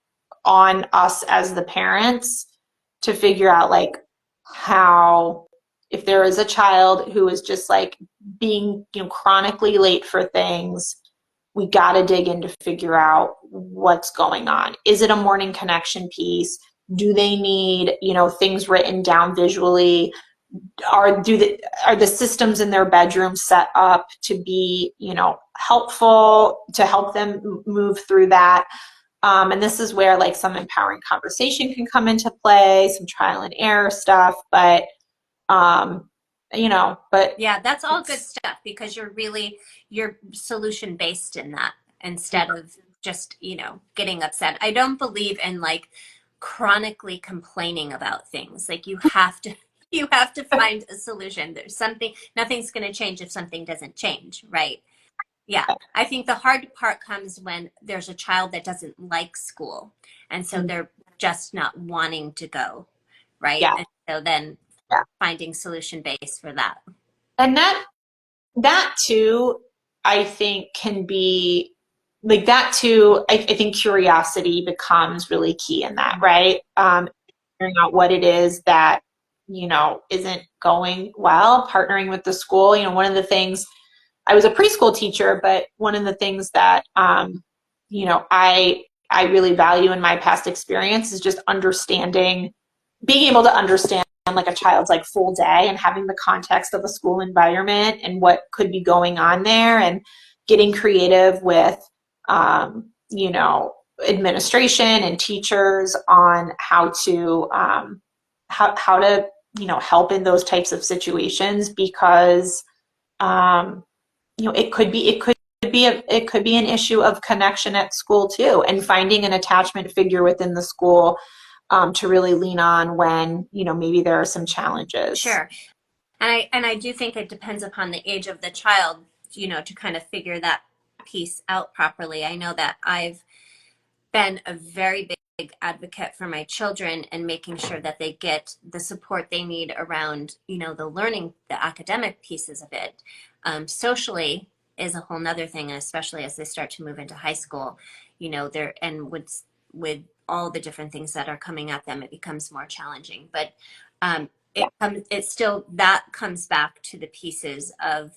on us as the parents to figure out like how, if there is a child who is just like being, chronically late for things, we got to dig in to figure out what's going on. Is it a morning connection piece? Do they need, things written down visually? Are the systems in their bedroom set up to be, helpful to help them move through that? And this is where like some empowering conversation can come into play, some trial and error stuff, but but
yeah, that's all good stuff because you're solution based in that instead of just, getting upset. I don't believe in like chronically complaining about things. Like you have to find a solution. There's something, nothing's going to change if something doesn't change, right? Yeah. I think the hard part comes when there's a child that doesn't like school. And so they're just not wanting to go, right?
yeah,
And so then
yeah.
finding solution base for that.
And that too, I think can be like that too. I think curiosity becomes really key in that, right? Figuring out what it is that, isn't going well, partnering with the school. One of the things, I was a preschool teacher, but one of the things that, I really value in my past experience is just being able to understand like a child's like full day and having the context of a school environment and what could be going on there, and getting creative with administration and teachers on how to how to help in those types of situations, because it could be an issue of connection at school too, and finding an attachment figure within the school to really lean on when maybe there are some challenges.
Sure. And I do think it depends upon the age of the child, to kind of figure that piece out properly. I know that I've been a very big advocate for my children and making sure that they get the support they need around, the learning, the academic pieces of it. Socially is a whole nother thing, and especially as they start to move into high school, there and with all the different things that are coming at them, it becomes more challenging. But it still that comes back to the pieces of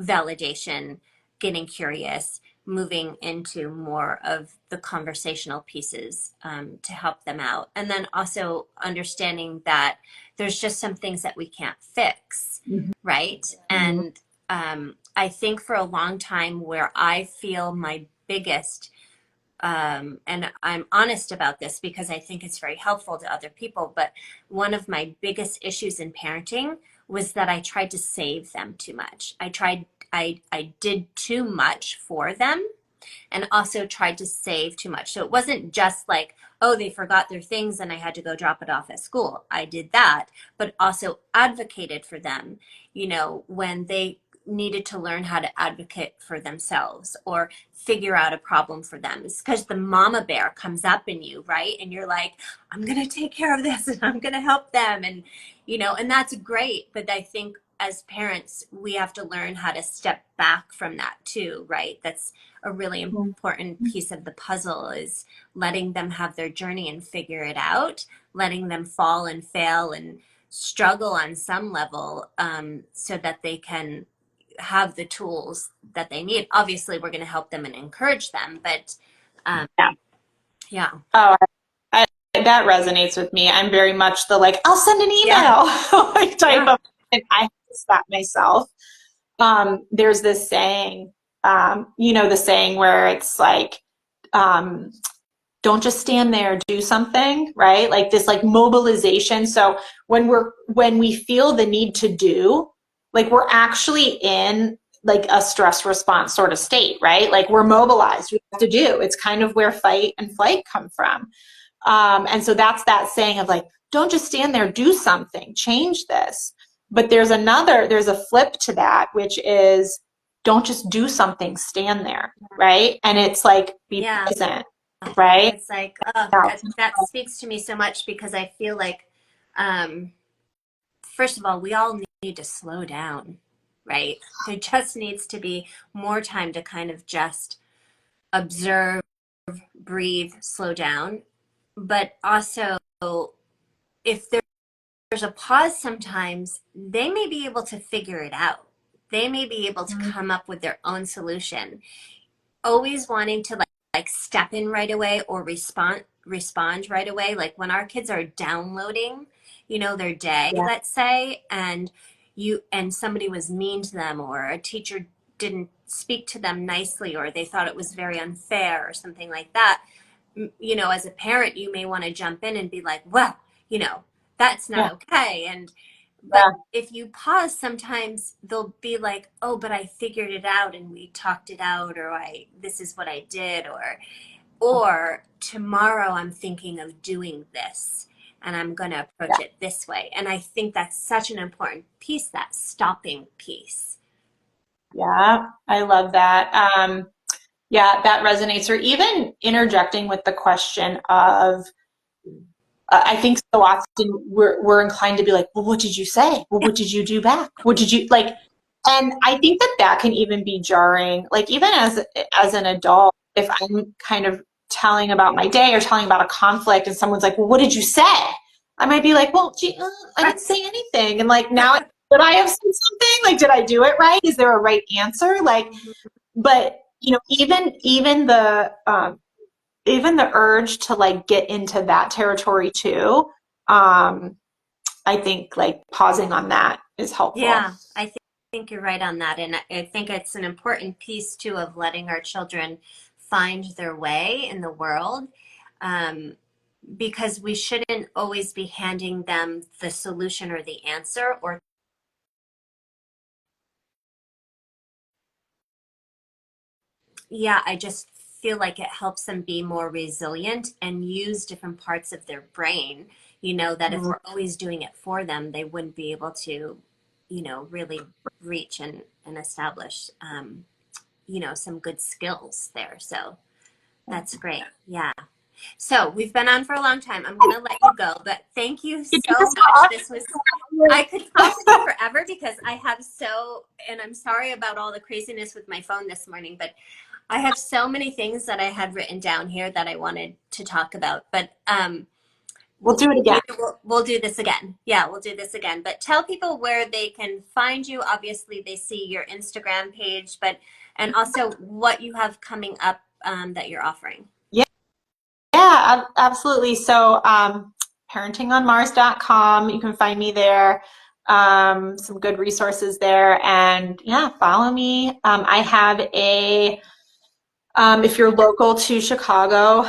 validation, getting curious, moving into more of the conversational pieces to help them out. And then also understanding that there's just some things that we can't fix, right? And I think for a long time where I feel my biggest, and I'm honest about this because I think it's very helpful to other people, but one of my biggest issues in parenting was that I tried to save them too much. I did too much for them and also tried to save too much. So it wasn't just like, oh, they forgot their things and I had to go drop it off at school. I did that, but also advocated for them, when they needed to learn how to advocate for themselves or figure out a problem for them. It's because the mama bear comes up in you, right? And you're like, I'm going to take care of this and I'm going to help them. And, and that's great. But I think as parents, we have to learn how to step back from that too, right? That's a really important piece of the puzzle, is letting them have their journey and figure it out, letting them fall and fail and struggle on some level, so that they can have the tools that they need. Obviously, we're going to help them and encourage them, but yeah.
Oh, that resonates with me. I'm very much the like, I'll send an email like type of, and I have to stop myself. There's this saying, the saying where it's like, don't just stand there, do something, right? Like this like mobilization. So when we feel the need to do, like we're actually in like a stress response sort of state, right? Like we're mobilized, we have to do. It's kind of where fight and flight come from. And so that's that saying of like, don't just stand there, do something, change this. But there's a flip to that, which is don't just do something, stand there, right? And it's like, be present, right?
It's like, that speaks to me so much because I feel like, first of all, we all need to slow down, right? There just needs to be more time to kind of just observe, breathe, slow down. but also if there's a pause sometimes, they may be able to figure it out. They may be able to come up with their own solution. Always wanting to like step in right away or respond right away. Like when our kids are downloading, their day,
Yeah.
let's say, and somebody was mean to them, or a teacher didn't speak to them nicely, or they thought it was very unfair or something like that. As a parent, you may want to jump in and be like, well, that's not
Yeah.
okay. But
Yeah.
if you pause, sometimes they'll be like, oh, but I figured it out and we talked it out, or this is what I did, or tomorrow I'm thinking of doing this and I'm going to approach it this way. And I think that's such an important piece, that stopping piece.
Yeah. I love that. Yeah, that resonates. Or even interjecting with the question of, I think so often we're inclined to be like, well, what did you say? Well,
Yeah.
what did you do back? What did you like? And I think that can even be jarring. Like even as an adult, if I'm kind of telling about my day or telling about a conflict, and someone's like, well, what did you say? I might be like, well, gee, I didn't say anything. And like now, did I have said something? Like, did I do it right? Is there a right answer? Like, but even the urge to like get into that territory too, I think like pausing on that is helpful.
Yeah, think you're right on that. And I think it's an important piece too of letting our children find their way in the world. Um, because we shouldn't always be handing them the solution or the answer, or yeah, I just feel like it helps them be more resilient and use different parts of their brain. That if
Mm.
we're always doing it for them, they wouldn't be able to, really reach and establish, some good skills there. So that's great. Yeah. So we've been on for a long time. I'm going to let you go, but thank you
You do
so
this
much.
for
This was, I could talk with you forever because and I'm sorry about all the craziness with my phone this morning, but I have so many things that I had written down here that I wanted to talk about, but
We'll do it again.
we'll do this again. Yeah, we'll do this again. But tell people where they can find you. Obviously, they see your Instagram page, and also what you have coming up that you're offering.
Yeah, yeah, absolutely. So, parentingonmars.com, you can find me there. Some good resources there, and yeah, follow me. I have if you're local to Chicago,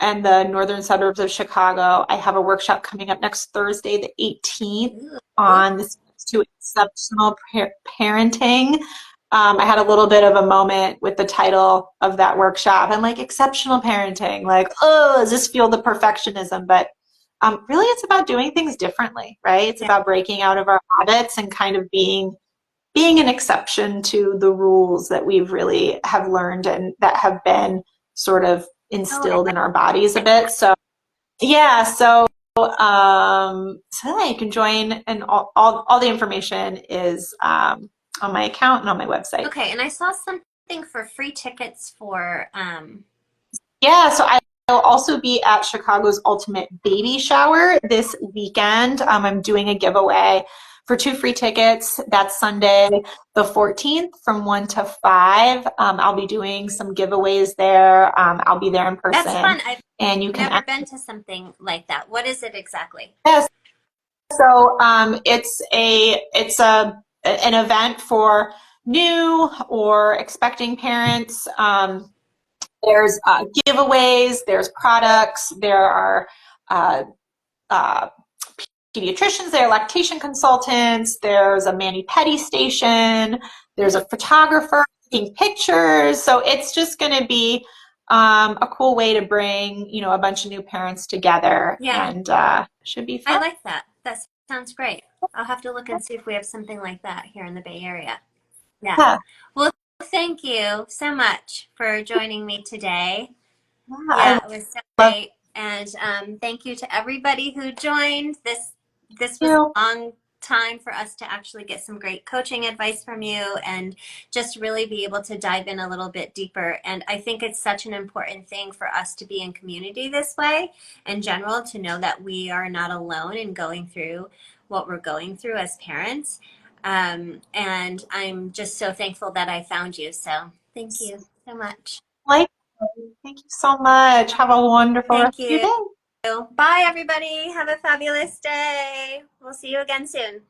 and the northern suburbs of Chicago, I have a workshop coming up next Thursday, the 18th,
Ooh,
on this to exceptional parenting. I had a little bit of a moment with the title of that workshop. I'm like, exceptional parenting, like, oh, does this feel the perfectionism? But really, it's about doing things differently, right? It's
yeah.
about breaking out of our habits and kind of being an exception to the rules that we've really have learned and that have been sort of
Oh, I
instilled in our bodies a bit. So yeah, so yeah, you can join, and all the information is on my account and on my website.
okay. And I saw something for free tickets for
Yeah, so I'll also be at Chicago's Ultimate Baby Shower this weekend. I'm doing a giveaway for 2 free tickets. That's Sunday, the 14th from 1 to 5. I'll be doing some giveaways there. I'll be there in
that's
person,
fun. I've
and you can
never been to something like that. What is it exactly?
access. So it's an event for new or expecting parents. There's giveaways, there's products, there are uh, uh, pediatricians, there are lactation consultants, there's a mani-pedi station, there's a photographer taking pictures. So it's just going to be a cool way to bring, a bunch of new parents together,
Yeah,
and should be
I
fun.
like that. That sounds great. I'll have to look and see if we have something like that here in the Bay Area. Yeah.
Yeah,
Well, thank you so much for joining me today.
yeah, I
Yeah, it was so
love
great. And thank you to everybody who joined. This was
you.
a long time for us to actually get some great coaching advice from you and just really be able to dive in a little bit deeper. And I think it's such an important thing for us to be in community this way in general, to know that we are not alone in going through what we're going through as parents. And I'm just so thankful that I found you. So thank you so much.
Like, thank you so much. Have a wonderful rest
Thank
of your
you.
day.
Bye, everybody. Have a fabulous day. We'll see you again soon.